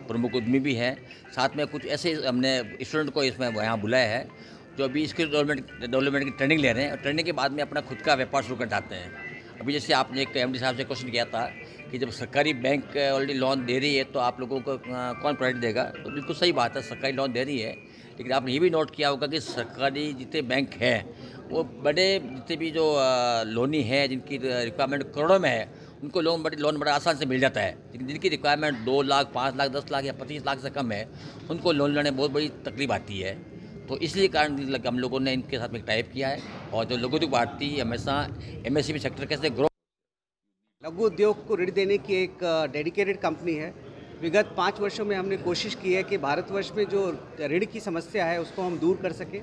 प्रमुख उद्यमी भी हैं, साथ में कुछ ऐसे हमने स्टूडेंट को इसमें यहाँ बुलाया है जो अभी इसके डेवलपमेंट की ट्रेनिंग ले रहे हैं और ट्रेनिंग के बाद में अपना खुद का व्यापार शुरू कर जाते हैं। अभी जैसे आपने एक MD साहब से क्वेश्चन किया था कि जब सरकारी बैंक ऑलरेडी लोन दे रही है तो आप लोगों को कौन प्रोवाइड देगा, तो बिल्कुल सही बात है, सरकारी लोन दे रही है, लेकिन आपने ये भी नोट किया होगा कि सरकारी जितने बैंक हैं वो बड़े जितने भी जो लोनी है जिनकी रिक्वायरमेंट करोड़ों में है उनको लोन बड़ा आसान से मिल जाता है, लेकिन जिनकी रिक्वायरमेंट 2 लाख, 5 लाख, 10 लाख या 25 लाख से कम है उनको लोन लेने में बहुत बड़ी तकलीफ आती है। तो इसलिए कारण हम लोगों ने इनके साथ में टाइप किया है और जो लघु उद्योग भारती हमेशा MSME सेक्टर कैसे ग्रो। लघु उद्योग को ऋण देने की एक डेडिकेटेड कंपनी है। विगत 5 वर्षों में हमने कोशिश की है कि भारतवर्ष में जो ऋण की समस्या है उसको हम दूर कर सकें।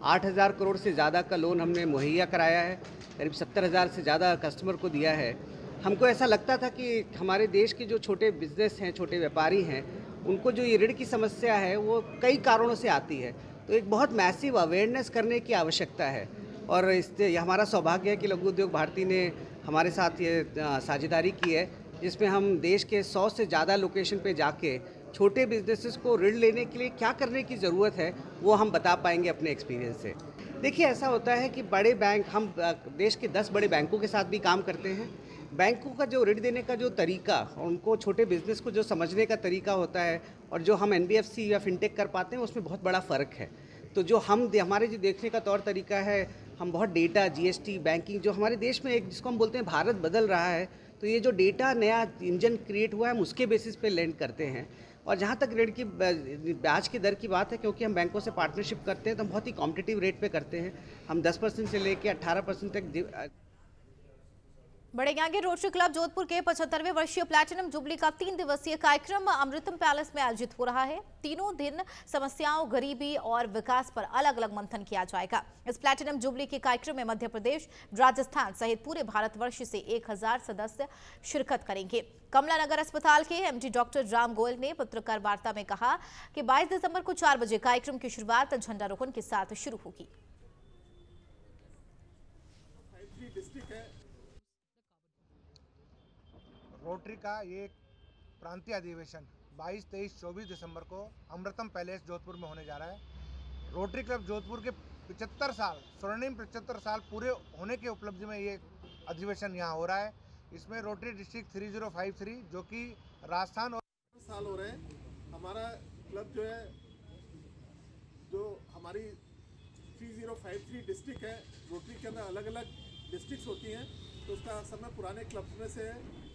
8,000 करोड़ से ज़्यादा का लोन हमने मुहैया कराया है, करीब 70,000 से ज़्यादा कस्टमर को दिया है। हमको ऐसा लगता था कि हमारे देश के जो छोटे बिजनेस हैं, छोटे व्यापारी हैं, उनको जो ये ऋण की समस्या है वो कई कारणों से आती है, तो एक बहुत मैसिव अवेयरनेस करने की आवश्यकता है। और इससे हमारा सौभाग्य है कि लघु उद्योग भारती ने हमारे साथ ये साझेदारी की है, जिसमें हम देश के 100 से ज़्यादा लोकेशन पे जाके छोटे बिजनेसेस को ऋण लेने के लिए क्या करने की ज़रूरत है वो हम बता पाएंगे अपने एक्सपीरियंस से। देखिए, ऐसा होता है कि बड़े बैंक, हम देश के 10 बड़े बैंकों के साथ भी काम करते हैं। बैंकों का जो ऋण देने का जो तरीका, उनको छोटे बिजनेस को जो समझने का तरीका होता है और जो हम NBFC या फिनटेक कर पाते हैं उसमें बहुत बड़ा फ़र्क है। तो जो हमारे जो देखने का तौर तरीका है, हम बहुत डेटा, GST, बैंकिंग, जो हमारे देश में एक जिसको हम बोलते हैं भारत बदल रहा है, तो ये जो डेटा नया इंजन क्रिएट हुआ है हम उसके बेसिस पे लेंड करते हैं। और जहाँ तक ऋण की ब्याज की दर की बात है, क्योंकि हम बैंकों से पार्टनरशिप करते हैं तो हम बहुत ही कॉम्पिटिटिव रेट पे करते हैं। हम 10% से लेकर 18% तक बढ़ेंगे आगे। रोटरी क्लब जोधपुर के 75वें वर्षीय प्लैटिनम जुबली का 3 दिवसीय कार्यक्रम अमृतम पैलेस में आयोजित हो रहा है। तीनों दिन समस्याओं, गरीबी और विकास पर अलग अलग मंथन किया जाएगा। इस प्लैटिनम जुबली के कार्यक्रम में मध्य प्रदेश, राजस्थान सहित पूरे भारतवर्ष से 1000 सदस्य शिरकत करेंगे। कमला नगर अस्पताल के एमडी डॉक्टर राम गोयल ने पत्रकार वार्ता में कहा कि 22 दिसंबर को 4 बजे कार्यक्रम की शुरुआत झंडारोहण के साथ शुरू होगी। रोटरी का ये प्रांतीय अधिवेशन 22, 23, 24 दिसंबर को अमृतम पैलेस जोधपुर में होने जा रहा है। रोटरी क्लब जोधपुर के 75 साल, स्वर्णिम 75 साल पूरे होने के उपलब्धि में ये अधिवेशन यहाँ हो रहा है। इसमें रोटरी डिस्ट्रिक्ट 3053 जो कि राजस्थान और साल हो रहे हैं। हमारा क्लब जो है, जो हमारी 3053 डिस्ट्रिक्ट है, रोटरी के अंदर अलग अलग डिस्ट्रिक्ट्स होती हैं, तो उसका समय पुराने क्लब्स में से है।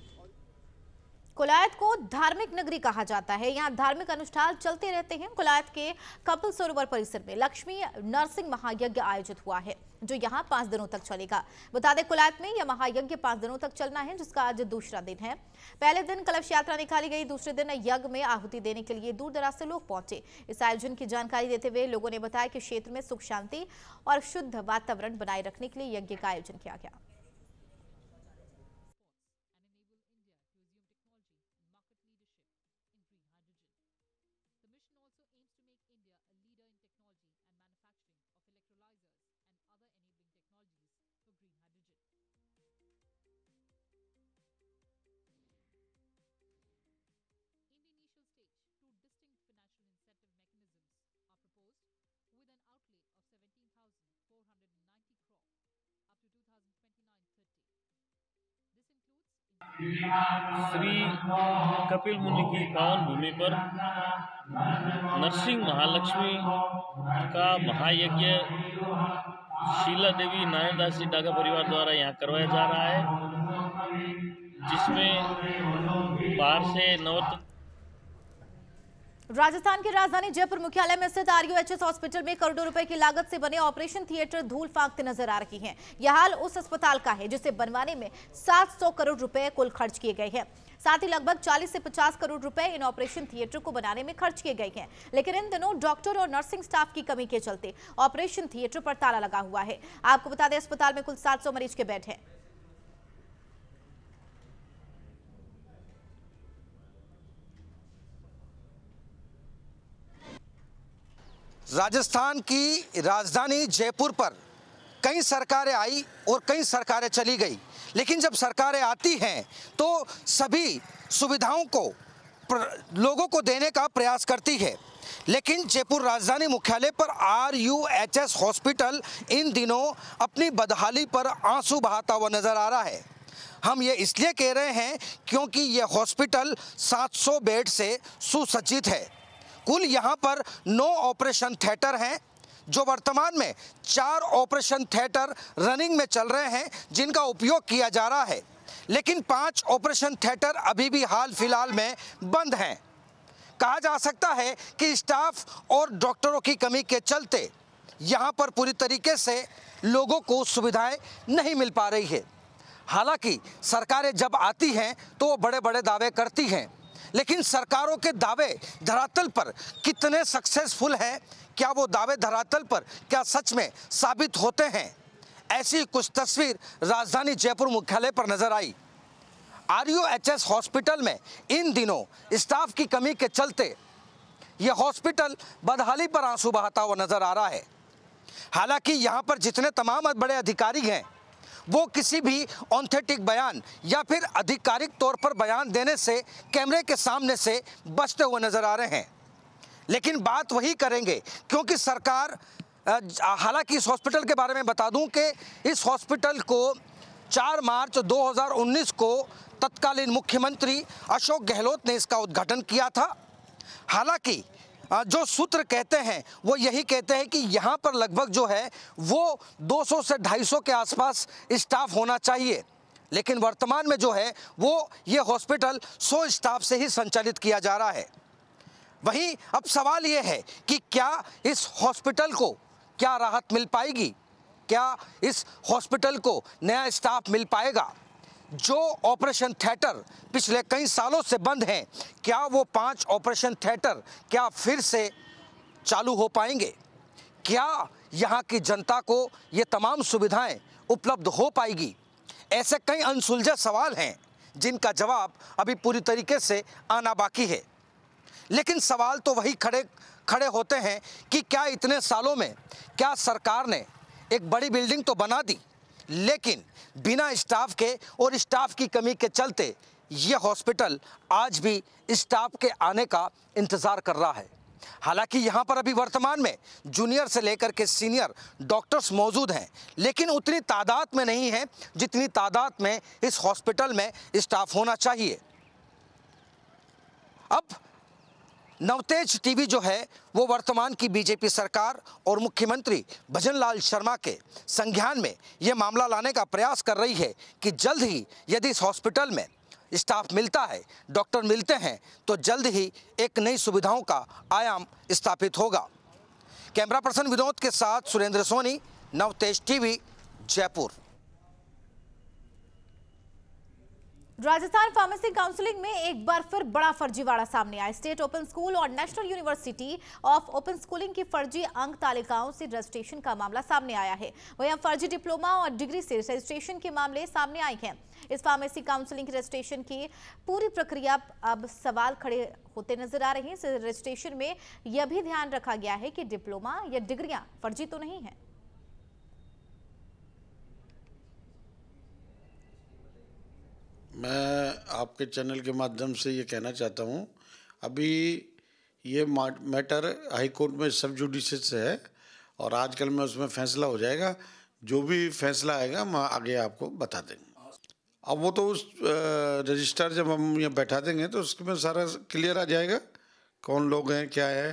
कोलायत को धार्मिक नगरी कहा जाता है। यहाँ धार्मिक अनुष्ठान चलते रहते हैं। कोलायत के कपिल सरोवर परिसर में लक्ष्मी नरसिंह महायज्ञ आयोजित हुआ है, जो यहाँ 5 दिनों तक चलेगा। बता दें, कोलायत में यह महायज्ञ 5 दिनों तक चलना है, जिसका आज दूसरा दिन है। पहले दिन कलश यात्रा निकाली गई, दूसरे दिन यज्ञ में आहुति देने के लिए दूर दराज से लोग पहुंचे। इस आयोजन की जानकारी देते हुए लोगों ने बताया कि क्षेत्र में सुख शांति और शुद्ध वातावरण बनाए रखने के लिए यज्ञ का आयोजन किया गया। श्री कपिल मुनि की पावन भूमि पर नरसिंह महालक्ष्मी का महायज्ञ शीला देवी नारायण दास जी डागा परिवार द्वारा यहाँ करवाया जा रहा है, जिसमें बाहर से नवरत्न। राजस्थान की राजधानी जयपुर मुख्यालय में स्थित RUHS हॉस्पिटल में करोड़ों रुपए की लागत से बने ऑपरेशन थिएटर धूल फांकते नजर आ रही हैं। यह हाल उस अस्पताल का है जिसे बनवाने में 700 करोड़ रुपए कुल खर्च किए गए हैं। साथ ही लगभग 40 से 50 करोड़ रुपए इन ऑपरेशन थिएटर को बनाने में खर्च किए गए हैं। लेकिन इन दिनों डॉक्टर और नर्सिंग स्टाफ की कमी के चलते ऑपरेशन थिएटर पर ताला लगा हुआ है। आपको बता दें, अस्पताल में कुल 700 मरीज के बेड हैं। राजस्थान की राजधानी जयपुर पर कई सरकारें आई और कई सरकारें चली गई, लेकिन जब सरकारें आती हैं तो सभी सुविधाओं को लोगों को देने का प्रयास करती है। लेकिन जयपुर राजधानी मुख्यालय पर RUHS हॉस्पिटल इन दिनों अपनी बदहाली पर आंसू बहाता हुआ नजर आ रहा है। हम ये इसलिए कह रहे हैं क्योंकि ये हॉस्पिटल 700 बेड से सुसज्जित है। कुल यहाँ पर 9 ऑपरेशन थिएटर हैं, जो वर्तमान में 4 ऑपरेशन थिएटर रनिंग में चल रहे हैं, जिनका उपयोग किया जा रहा है। लेकिन 5 ऑपरेशन थिएटर अभी भी हाल फिलहाल में बंद हैं। कहा जा सकता है कि स्टाफ और डॉक्टरों की कमी के चलते यहाँ पर पूरी तरीके से लोगों को सुविधाएं नहीं मिल पा रही है। हालांकि सरकारें जब आती हैं तो वो बड़े बड़े दावे करती हैं, लेकिन सरकारों के दावे धरातल पर कितने सक्सेसफुल हैं, क्या वो दावे धरातल पर क्या सच में साबित होते हैं? ऐसी कुछ तस्वीर राजधानी जयपुर मुख्यालय पर नजर आई। RUHS हॉस्पिटल में इन दिनों स्टाफ की कमी के चलते यह हॉस्पिटल बदहाली पर आंसू बहाता हुआ नजर आ रहा है। हालांकि यहाँ पर जितने तमाम बड़े अधिकारी हैं, वो किसी भी ऑथेंटिक बयान या फिर आधिकारिक तौर पर बयान देने से कैमरे के सामने से बचते हुए नजर आ रहे हैं। लेकिन बात वही करेंगे क्योंकि सरकार, हालांकि इस हॉस्पिटल के बारे में बता दूं कि इस हॉस्पिटल को 4 मार्च 2019 को तत्कालीन मुख्यमंत्री अशोक गहलोत ने इसका उद्घाटन किया था। हालांकि जो सूत्र कहते हैं वो यही कहते हैं कि यहाँ पर लगभग जो है वो 200 से 250 के आसपास स्टाफ होना चाहिए, लेकिन वर्तमान में जो है वो ये हॉस्पिटल 100 स्टाफ से ही संचालित किया जा रहा है। वहीं अब सवाल ये है कि क्या इस हॉस्पिटल को क्या राहत मिल पाएगी, क्या इस हॉस्पिटल को नया स्टाफ मिल पाएगा? जो ऑपरेशन थिएटर पिछले कई सालों से बंद हैं, क्या वो 5 ऑपरेशन थिएटर क्या फिर से चालू हो पाएंगे? क्या यहाँ की जनता को ये तमाम सुविधाएं उपलब्ध हो पाएगी? ऐसे कई अनसुलझे सवाल हैं जिनका जवाब अभी पूरी तरीके से आना बाकी है। लेकिन सवाल तो वही खड़े होते हैं कि क्या इतने सालों में क्या सरकार ने एक बड़ी बिल्डिंग तो बना दी, लेकिन बिना स्टाफ के और स्टाफ की कमी के चलते ये हॉस्पिटल आज भी स्टाफ के आने का इंतज़ार कर रहा है। हालांकि यहाँ पर अभी वर्तमान में जूनियर से लेकर के सीनियर डॉक्टर्स मौजूद हैं, लेकिन उतनी तादाद में नहीं है जितनी तादाद में इस हॉस्पिटल में स्टाफ होना चाहिए। अब नवतेज टीवी जो है वो वर्तमान की बीजेपी सरकार और मुख्यमंत्री भजनलाल शर्मा के संज्ञान में ये मामला लाने का प्रयास कर रही है कि जल्द ही यदि इस हॉस्पिटल में स्टाफ मिलता है, डॉक्टर मिलते हैं, तो जल्द ही एक नई सुविधाओं का आयाम स्थापित होगा। कैमरा पर्सन विनोद के साथ Surendra Soni, Navtej TV, Jaipur. Rajasthan pharmacy counselling में एक बार फिर बड़ा फर्जीवाड़ा सामने आया। स्टेट ओपन स्कूल और national university of open schooling की फर्जी अंक तालिकाओं से रजिस्ट्रेशन का मामला सामने आया है। वहीं फर्जी डिप्लोमा और डिग्री से रजिस्ट्रेशन के मामले सामने आए हैं। इस फार्मेसी काउंसिलिंग की रजिस्ट्रेशन की पूरी प्रक्रिया अब सवाल खड़े होते नजर आ रहे हैं। इस रजिस्ट्रेशन में यह भी ध्यान रखा गया है कि डिप्लोमा या डिग्रियां फर्जी तो नहीं है। मैं आपके चैनल के माध्यम से ये कहना चाहता हूँ, अभी ये मैटर हाई कोर्ट में सब जुडिशियल से है और आजकल में उसमें फैसला हो जाएगा। जो भी फैसला आएगा हम आगे आपको बता देंगे। अब वो तो उस रजिस्टर जब हम यहाँ बैठा देंगे तो उसमें सारा क्लियर आ जाएगा, कौन लोग हैं, क्या है,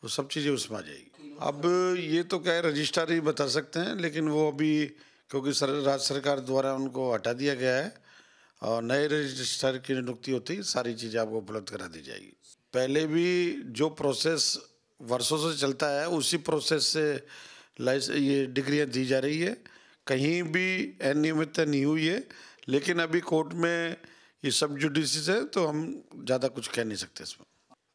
वो सब चीज़ें उसमें आ जाएगी। अब ये तो क्या है, रजिस्ट्रार ही बता सकते हैं, लेकिन वो अभी क्योंकि राज्य सरकार द्वारा उनको हटा दिया गया है और नए रजिस्ट्रार की नियुक्ति होती है, सारी चीज़ें आपको उपलब्ध करा दी जाएगी। पहले भी जो प्रोसेस वर्षों से चलता है उसी प्रोसेस से ये डिग्रियाँ दी जा रही है, कहीं भी अनियमितता नहीं हुई है। लेकिन अभी कोर्ट में ये सब जुडिशियल है तो हम ज़्यादा कुछ कह नहीं सकते इसमें।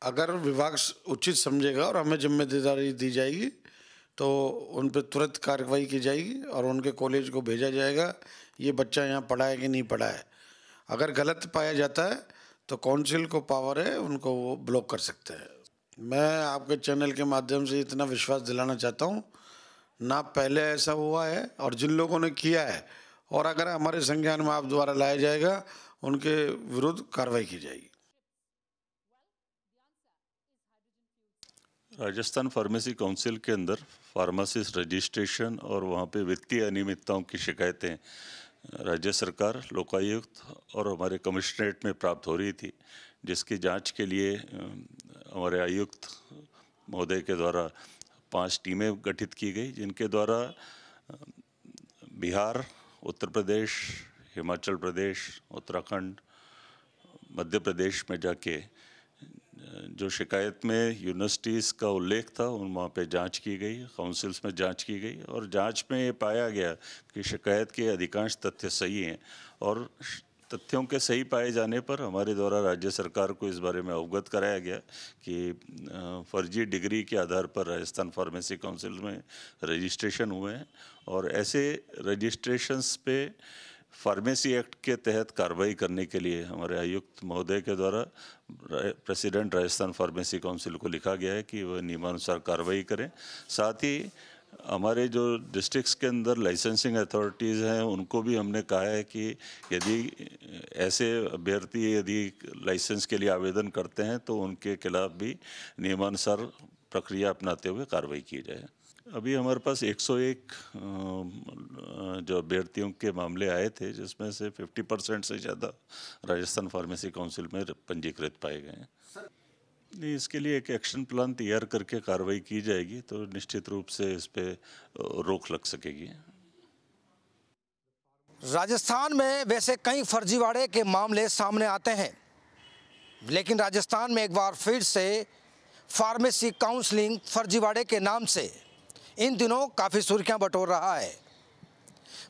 अगर विभाग उचित समझेगा और हमें जिम्मेदारी दी जाएगी तो उन पर तुरंत कार्रवाई की जाएगी और उनके कॉलेज को भेजा जाएगा ये बच्चा यहाँ पढ़ा है कि नहीं पढ़ा है। अगर गलत पाया जाता है तो काउंसिल को पावर है, उनको वो ब्लॉक कर सकते हैं। मैं आपके चैनल के माध्यम से इतना विश्वास दिलाना चाहता हूँ, ना पहले ऐसा हुआ है और जिन लोगों ने किया है और अगर हमारे संज्ञान में आप द्वारा लाया जाएगा उनके विरुद्ध कार्रवाई की जाएगी। राजस्थान फार्मेसी काउंसिल के अंदर फार्मासिस्ट रजिस्ट्रेशन और वहाँ पे वित्तीय अनियमितताओं की शिकायतें राज्य सरकार, लोकायुक्त और हमारे कमिश्नरेट में प्राप्त हो रही थी, जिसकी जांच के लिए हमारे आयुक्त महोदय के द्वारा 5 टीमें गठित की गई, जिनके द्वारा बिहार, उत्तर प्रदेश, हिमाचल प्रदेश, उत्तराखंड, मध्य प्रदेश में जाके जो शिकायत में यूनिवर्सिटीज़ का उल्लेख था उन वहाँ पे जांच की गई, काउंसिल्स में जांच की गई और जांच में ये पाया गया कि शिकायत के अधिकांश तथ्य सही हैं और तथ्यों के सही पाए जाने पर हमारे द्वारा राज्य सरकार को इस बारे में अवगत कराया गया कि फर्जी डिग्री के आधार पर राजस्थान फार्मेसी काउंसिल में रजिस्ट्रेशन हुए हैं और ऐसे रजिस्ट्रेशंस पे फार्मेसी एक्ट के तहत कार्रवाई करने के लिए हमारे आयुक्त महोदय के द्वारा प्रेसिडेंट राजस्थान फार्मेसी काउंसिल को लिखा गया है कि वह नियमानुसार कार्रवाई करें। साथ ही हमारे जो डिस्ट्रिक्ट्स के अंदर लाइसेंसिंग अथॉरिटीज़ हैं उनको भी हमने कहा है कि यदि ऐसे अभ्यर्थी यदि लाइसेंस के लिए आवेदन करते हैं तो उनके खिलाफ भी नियमानुसार प्रक्रिया अपनाते हुए कार्रवाई की जाए। अभी हमारे पास 101 जो अभ्यर्थियों के मामले आए थे, जिसमें से 50% से ज़्यादा राजस्थान फार्मेसी काउंसिल में पंजीकृत पाए गए हैं। नहीं, इसके लिए एक एक्शन प्लान तैयार करके कार्रवाई की जाएगी तो निश्चित रूप से इस पे रोक लग सकेगी। राजस्थान में वैसे कई फर्जीवाड़े के मामले सामने आते हैं, लेकिन राजस्थान में एक बार फिर से फार्मेसी काउंसलिंग फर्जीवाड़े के नाम से इन दिनों काफ़ी सुर्खियां बटोर रहा है।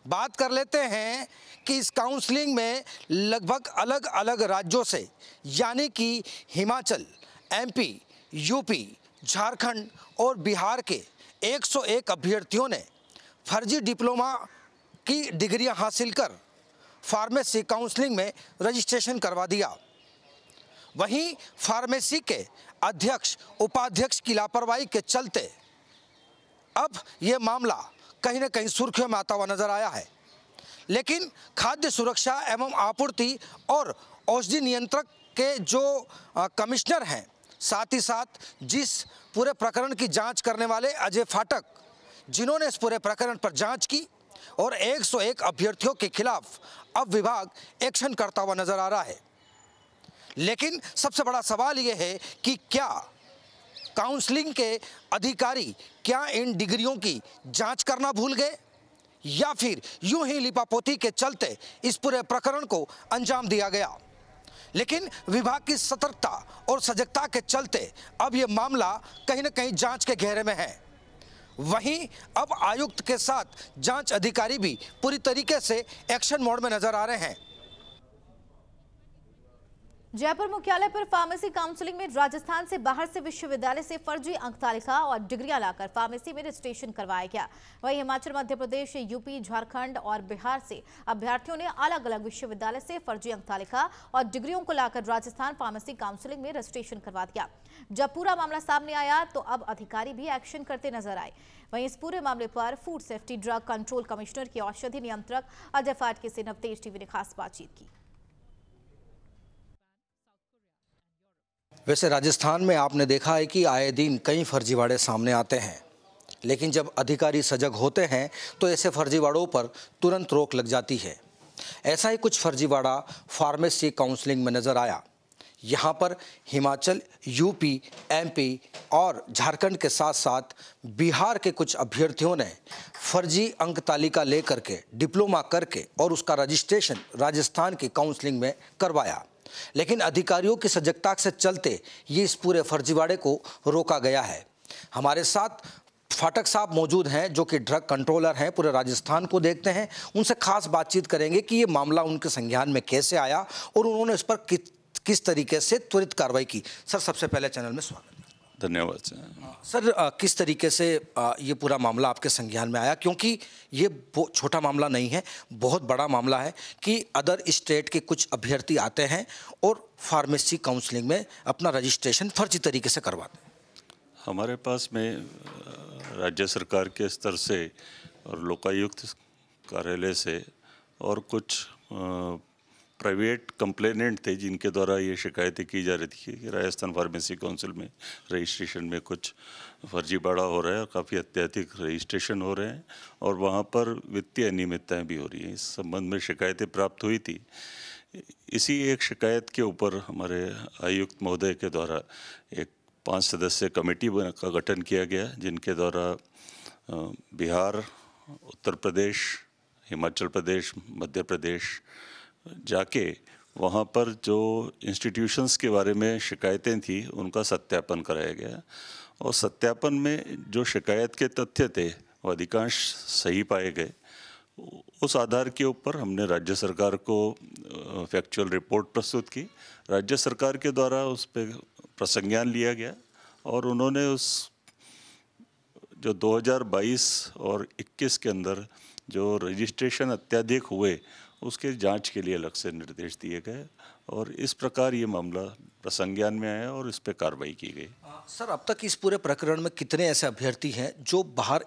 बात कर लेते हैं कि इस काउंसलिंग में लगभग अलग अलग राज्यों से यानी कि हिमाचल, एमपी, यूपी, झारखंड और बिहार के 101 अभ्यर्थियों ने फर्जी डिप्लोमा की डिग्रियां हासिल कर फार्मेसी काउंसलिंग में रजिस्ट्रेशन करवा दिया। वहीं फार्मेसी के अध्यक्ष उपाध्यक्ष की लापरवाही के चलते अब ये मामला कहीं न कहीं सुर्खियों में आता हुआ नजर आया है। लेकिन खाद्य सुरक्षा एवं आपूर्ति और औषधि नियंत्रक के जो कमिश्नर हैं, साथ ही साथ जिस पूरे प्रकरण की जांच करने वाले अजय फाटक, जिन्होंने इस पूरे प्रकरण पर जांच की और 101 अभ्यर्थियों के खिलाफ अब विभाग एक्शन करता हुआ नजर आ रहा है। लेकिन सबसे बड़ा सवाल यह है कि क्या काउंसलिंग के अधिकारी क्या इन डिग्रियों की जांच करना भूल गए या फिर यूं ही लिपापोती के चलते इस पूरे प्रकरण को अंजाम दिया गया। लेकिन विभाग की सतर्कता और सजगता के चलते अब यह मामला कहीं न कहीं जांच के घेरे में है। वहीं अब आयुक्त के साथ जांच अधिकारी भी पूरी तरीके से एक्शन मोड में नजर आ रहे हैं। जयपुर मुख्यालय पर फार्मेसी काउंसलिंग में राजस्थान से बाहर से विश्वविद्यालय से फर्जी अंक तालिका और डिग्रियां लाकर फार्मेसी में रजिस्ट्रेशन करवाया गया। वहीं हिमाचल, मध्य प्रदेश, यूपी, झारखंड और बिहार से अभ्यर्थियों ने अलग अलग विश्वविद्यालय से फर्जी अंक तालिका और डिग्रियों को लाकर राजस्थान फार्मेसी काउंसलिंग में रजिस्ट्रेशन करवा दिया। जब पूरा मामला सामने आया तो अब अधिकारी भी एक्शन करते नजर आए। वहीं इस पूरे मामले पर food safety drug control commissioner के औषधि नियंत्रक अजय फाटके से नवतेज टीवी ने खास बातचीत की। वैसे राजस्थान में आपने देखा है कि आए दिन कई फर्जीवाड़े सामने आते हैं, लेकिन जब अधिकारी सजग होते हैं तो ऐसे फर्जीवाड़ों पर तुरंत रोक लग जाती है। ऐसा ही कुछ फर्जीवाड़ा फार्मेसी काउंसलिंग में नज़र आया। यहाँ पर हिमाचल, यूपी, एमपी और झारखंड के साथ साथ बिहार के कुछ अभ्यर्थियों ने फर्जी अंक तालिका लेकर के डिप्लोमा करके और उसका रजिस्ट्रेशन राजस्थान की काउंसलिंग में करवाया। लेकिन अधिकारियों की सजगता से चलते ये इस पूरे फर्जीवाड़े को रोका गया है। हमारे साथ फाटक साहब मौजूद हैं जो कि ड्रग कंट्रोलर हैं, पूरे राजस्थान को देखते हैं। उनसे खास बातचीत करेंगे कि ये मामला उनके संज्ञान में कैसे आया और उन्होंने इस पर किस तरीके से त्वरित कार्रवाई की। सर, सबसे पहले चैनल में स्वागत। धन्यवाद सर। किस तरीके से ये पूरा मामला आपके संज्ञान में आया, क्योंकि ये छोटा मामला नहीं है, बहुत बड़ा मामला है कि अदर स्टेट के कुछ अभ्यर्थी आते हैं और फार्मेसी काउंसलिंग में अपना रजिस्ट्रेशन फर्जी तरीके से करवाते हैं। हमारे पास में राज्य सरकार के स्तर से और लोकायुक्त कार्यालय से और कुछ प्राइवेट कंप्लेनेंट थे जिनके द्वारा ये शिकायतें की जा रही थी कि राजस्थान फार्मेसी काउंसिल में रजिस्ट्रेशन में कुछ फर्जीवाड़ा हो रहा है और काफ़ी अत्यधिक रजिस्ट्रेशन हो रहे हैं और वहाँ पर वित्तीय अनियमितताएं भी हो रही हैं। इस संबंध में शिकायतें प्राप्त हुई थी। इसी एक शिकायत के ऊपर हमारे आयुक्त महोदय के द्वारा एक 5 सदस्यीय कमेटी का गठन किया गया, जिनके द्वारा बिहार, उत्तर प्रदेश, हिमाचल प्रदेश, मध्य प्रदेश जाके वहाँ पर जो इंस्टीट्यूशंस के बारे में शिकायतें थी उनका सत्यापन कराया गया और सत्यापन में जो शिकायत के तथ्य थे वो अधिकांश सही पाए गए। उस आधार के ऊपर हमने राज्य सरकार को फैक्चुअल रिपोर्ट प्रस्तुत की। राज्य सरकार के द्वारा उस पर प्रसंज्ञान लिया गया और उन्होंने उस जो 2022 और 21 के अंदर जो रजिस्ट्रेशन अत्यधिक हुए उसके जांच के लिए अलग से निर्देश दिए गए और इस प्रकार ये मामला प्रसंज्ञान में आया और इस पर कार्रवाई की गई। सर, अब तक इस पूरे प्रकरण में कितने ऐसे अभ्यर्थी हैं जो बाहर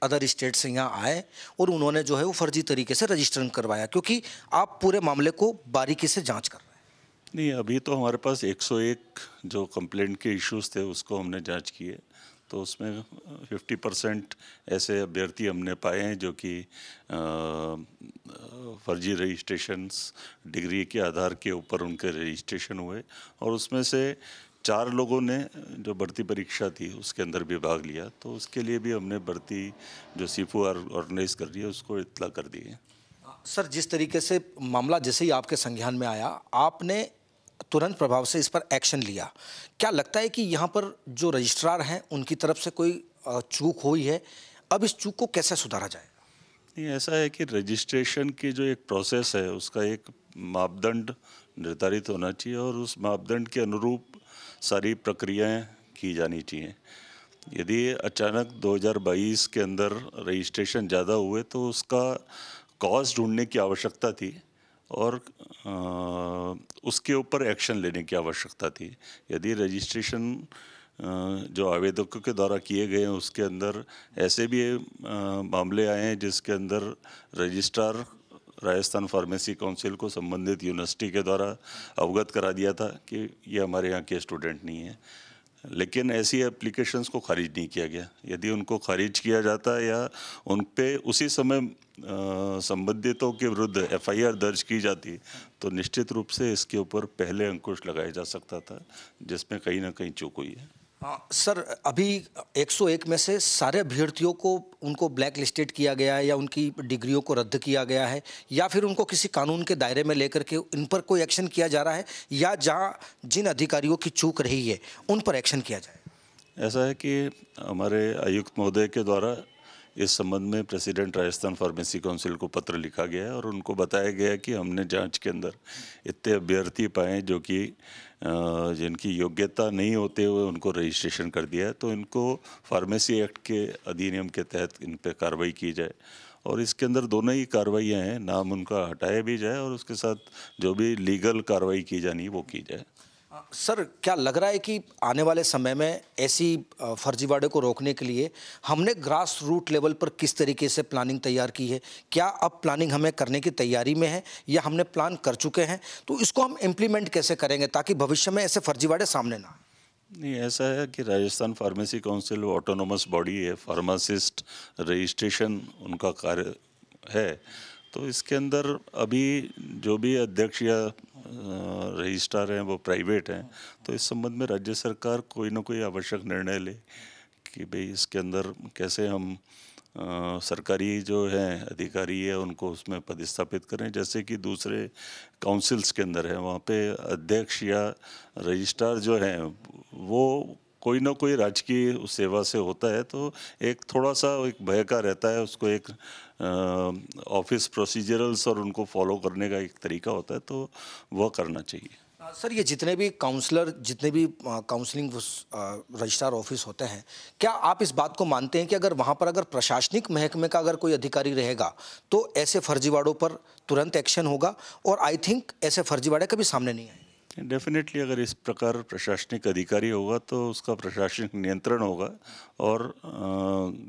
अदर स्टेट से यहाँ आए और उन्होंने जो है वो फर्जी तरीके से रजिस्ट्रेशन करवाया, क्योंकि आप पूरे मामले को बारीकी से जांच कर रहे हैं? नहीं, अभी तो हमारे पास 101 जो कंप्लेंट के इश्यूज थे उसको हमने जांच किए, तो उसमें 50% ऐसे अभ्यर्थी हमने पाए हैं जो कि फर्जी रजिस्ट्रेशंस डिग्री के आधार के ऊपर उनके रजिस्ट्रेशन हुए और उसमें से 4 लोगों ने जो भर्ती परीक्षा थी उसके अंदर भी भाग लिया, तो उसके लिए भी हमने भर्ती जो सीफू ऑर्गेनाइज कर रही है उसको इत्तला कर दी है। सर, जिस तरीके से मामला जैसे ही आपके संज्ञान में आया, आपने तुरंत प्रभाव से इस पर एक्शन लिया। क्या लगता है कि यहाँ पर जो रजिस्ट्रार हैं उनकी तरफ से कोई चूक हुई है? अब इस चूक को कैसे सुधारा जाए? नहीं, ऐसा है कि रजिस्ट्रेशन की जो एक प्रोसेस है उसका एक मापदंड निर्धारित होना चाहिए और उस मापदंड के अनुरूप सारी प्रक्रियाएं की जानी चाहिए। यदि अचानक 2022 के अंदर रजिस्ट्रेशन ज़्यादा हुए तो उसका कॉज ढूंढने की आवश्यकता थी और उसके ऊपर एक्शन लेने की आवश्यकता थी। यदि रजिस्ट्रेशन जो आवेदकों के द्वारा किए गए हैं उसके अंदर ऐसे भी मामले आए हैं जिसके अंदर रजिस्ट्रार राजस्थान फार्मेसी काउंसिल को संबंधित यूनिवर्सिटी के द्वारा अवगत करा दिया था कि ये हमारे यहाँ के स्टूडेंट नहीं है, लेकिन ऐसी एप्लीकेशंस को खारिज नहीं किया गया। यदि उनको खारिज किया जाता या उन पे उसी समय संबंधितों के विरुद्ध FIR दर्ज की जाती तो निश्चित रूप से इसके ऊपर पहले अंकुश लगाया जा सकता था, जिसमें कहीं ना कहीं चूक हुई है। सर, अभी 101 में से सारे अभ्यर्थियों को उनको ब्लैक लिस्टेड किया गया है या उनकी डिग्रियों को रद्द किया गया है या फिर उनको किसी कानून के दायरे में लेकर के इन पर कोई एक्शन किया जा रहा है या जहां जिन अधिकारियों की चूक रही है उन पर एक्शन किया जाए? ऐसा है कि हमारे आयुक्त महोदय के द्वारा इस संबंध में प्रेसिडेंट राजस्थान फार्मेसी काउंसिल को पत्र लिखा गया है और उनको बताया गया है कि हमने जांच के अंदर इतने अभ्यर्थी पाए जो कि जिनकी योग्यता नहीं होते हुए उनको रजिस्ट्रेशन कर दिया है, तो इनको फार्मेसी एक्ट के अधिनियम के तहत इन पे कार्रवाई की जाए और इसके अंदर दोनों ही कार्रवाइयाँ हैं, नाम उनका हटाया भी जाए और उसके साथ जो भी लीगल कार्रवाई की जानी वो की जाए। सर, क्या लग रहा है कि आने वाले समय में ऐसी फर्जीवाड़े को रोकने के लिए हमने ग्रास रूट लेवल पर किस तरीके से प्लानिंग तैयार की है? क्या अब प्लानिंग हमें करने की तैयारी में है या हमने प्लान कर चुके हैं? तो इसको हम इम्प्लीमेंट कैसे करेंगे ताकि भविष्य में ऐसे फर्जीवाड़े सामने ना आए? नहीं, ऐसा है कि Rajasthan pharmacy council autonomous body है, फार्मासिस्ट रजिस्ट्रेशन उनका कार्य है, तो इसके अंदर अभी जो भी अध्यक्ष या रजिस्ट्रार हैं वो प्राइवेट हैं, तो इस संबंध में राज्य सरकार कोई ना कोई आवश्यक निर्णय ले कि भाई इसके अंदर कैसे हम सरकारी जो हैं अधिकारी है उनको उसमें पदस्थापित करें, जैसे कि दूसरे काउंसिल्स के अंदर है, वहाँ पे अध्यक्ष या रजिस्ट्रार जो हैं वो कोई ना कोई राजकीय सेवा से होता है, तो एक थोड़ा सा एक भय का रहता है, उसको एक ऑफिस प्रोसीजरल्स और उनको फॉलो करने का एक तरीका होता है, तो वह करना चाहिए। सर, ये जितने भी काउंसलर, जितने भी काउंसलिंग रजिस्ट्रार ऑफिस होते हैं, क्या आप इस बात को मानते हैं कि अगर वहाँ पर अगर प्रशासनिक महकमे का अगर कोई अधिकारी रहेगा तो ऐसे फर्जीवाड़ों पर तुरंत एक्शन होगा और आई थिंक ऐसे फर्जीवाड़े कभी सामने नहीं आए? डेफिनेटली अगर इस प्रकार प्रशासनिक अधिकारी होगा तो उसका प्रशासनिक नियंत्रण होगा और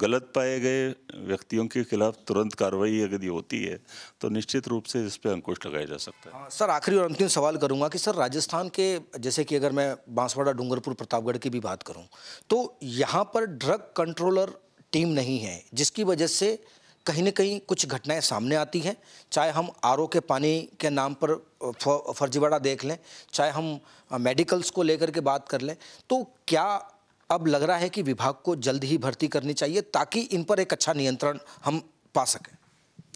गलत पाए गए व्यक्तियों के खिलाफ तुरंत कार्रवाई अगर होती है तो निश्चित रूप से इस पर अंकुश लगाया जा सकता है। सर, आखिरी और अंतिम सवाल करूंगा कि सर, राजस्थान के जैसे कि अगर मैं बांसवाड़ा, डूंगरपुर, प्रतापगढ़ की भी बात करूं तो यहाँ पर ड्रग कंट्रोलर टीम नहीं है, जिसकी वजह से कहीं न कहीं कुछ घटनाएं सामने आती हैं, चाहे हम RO के पानी के नाम पर फर्जीवाड़ा देख लें, चाहे हम मेडिकल्स को लेकर के बात कर लें, तो क्या अब लग रहा है कि विभाग को जल्द ही भर्ती करनी चाहिए ताकि इन पर एक अच्छा नियंत्रण हम पा सकें?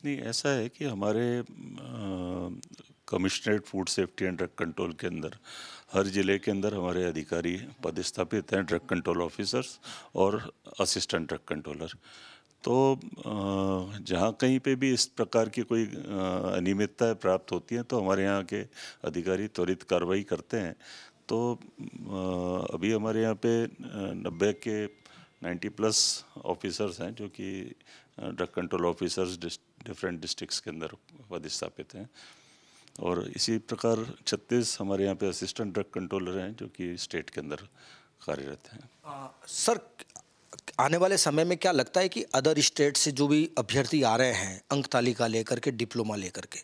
नहीं, ऐसा है कि हमारे commissionerate food safety and drug control के अंदर हर ज़िले के अंदर हमारे अधिकारी पदस्थापित हैं, ड्रग कंट्रोल ऑफिसर्स और असिस्टेंट ड्रग कंट्रोलर। तो जहाँ कहीं पे भी इस प्रकार की कोई अनियमितता प्राप्त होती है तो हमारे यहाँ के अधिकारी त्वरित कार्रवाई करते हैं। तो अभी हमारे यहाँ पे 90 के 90+ ऑफिसर्स हैं जो कि drug control officers different districts के अंदर पदस्थापित हैं और इसी प्रकार 36 हमारे यहाँ पे असिस्टेंट ड्रग कंट्रोलर हैं जो कि स्टेट के अंदर कार्यरत हैं। सर, आने वाले समय में क्या लगता है कि अदर स्टेट से जो भी अभ्यर्थी आ रहे हैं अंक तालिका लेकर के, डिप्लोमा लेकर के,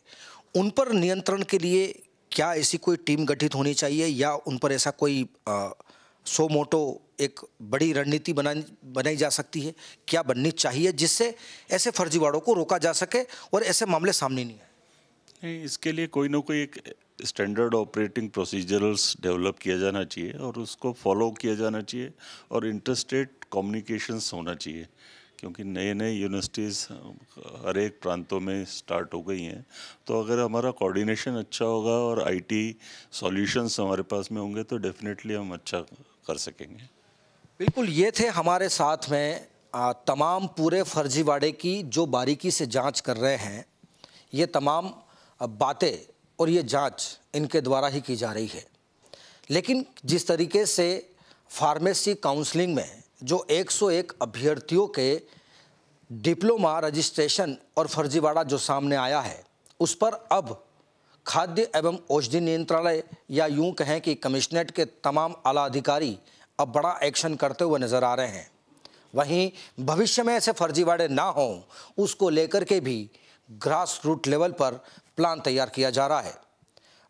उन पर नियंत्रण के लिए क्या ऐसी कोई टीम गठित होनी चाहिए या उन पर ऐसा कोई सो मोटो एक बड़ी रणनीति बनाई जा सकती है? क्या बननी चाहिए जिससे ऐसे फर्जीवाड़ों को रोका जा सके और ऐसे मामले सामने नहीं आए? इसके लिए कोई ना कोई एक स्टैंडर्ड ऑपरेटिंग प्रोसीजरल्स डेवलप किया जाना चाहिए और उसको फॉलो किया जाना चाहिए और इंटरस्टेट कम्युनिकेशंस होना चाहिए, क्योंकि नए नए यूनिवर्सिटीज़ हर एक प्रांतों में स्टार्ट हो गई हैं। तो अगर हमारा कोऑर्डिनेशन अच्छा होगा और IT सॉल्यूशंस हमारे पास में होंगे तो डेफिनेटली हम अच्छा कर सकेंगे। बिल्कुल, ये थे हमारे साथ में तमाम पूरे फर्जीवाड़े की जो बारीकी से जांच कर रहे हैं, ये तमाम बातें और ये जांच इनके द्वारा ही की जा रही है। लेकिन जिस तरीके से फार्मेसी काउंसलिंग में जो 101 अभ्यर्थियों के डिप्लोमा रजिस्ट्रेशन और फर्जीवाड़ा जो सामने आया है, उस पर अब खाद्य एवं औषधि नियंत्रालय या यूं कहें कि कमिश्नरेट के तमाम आला अधिकारी अब बड़ा एक्शन करते हुए नज़र आ रहे हैं। वहीं भविष्य में ऐसे फर्जीवाड़े ना हों, उसको लेकर के भी ग्रास रूट लेवल पर प्लान तैयार किया जा रहा है।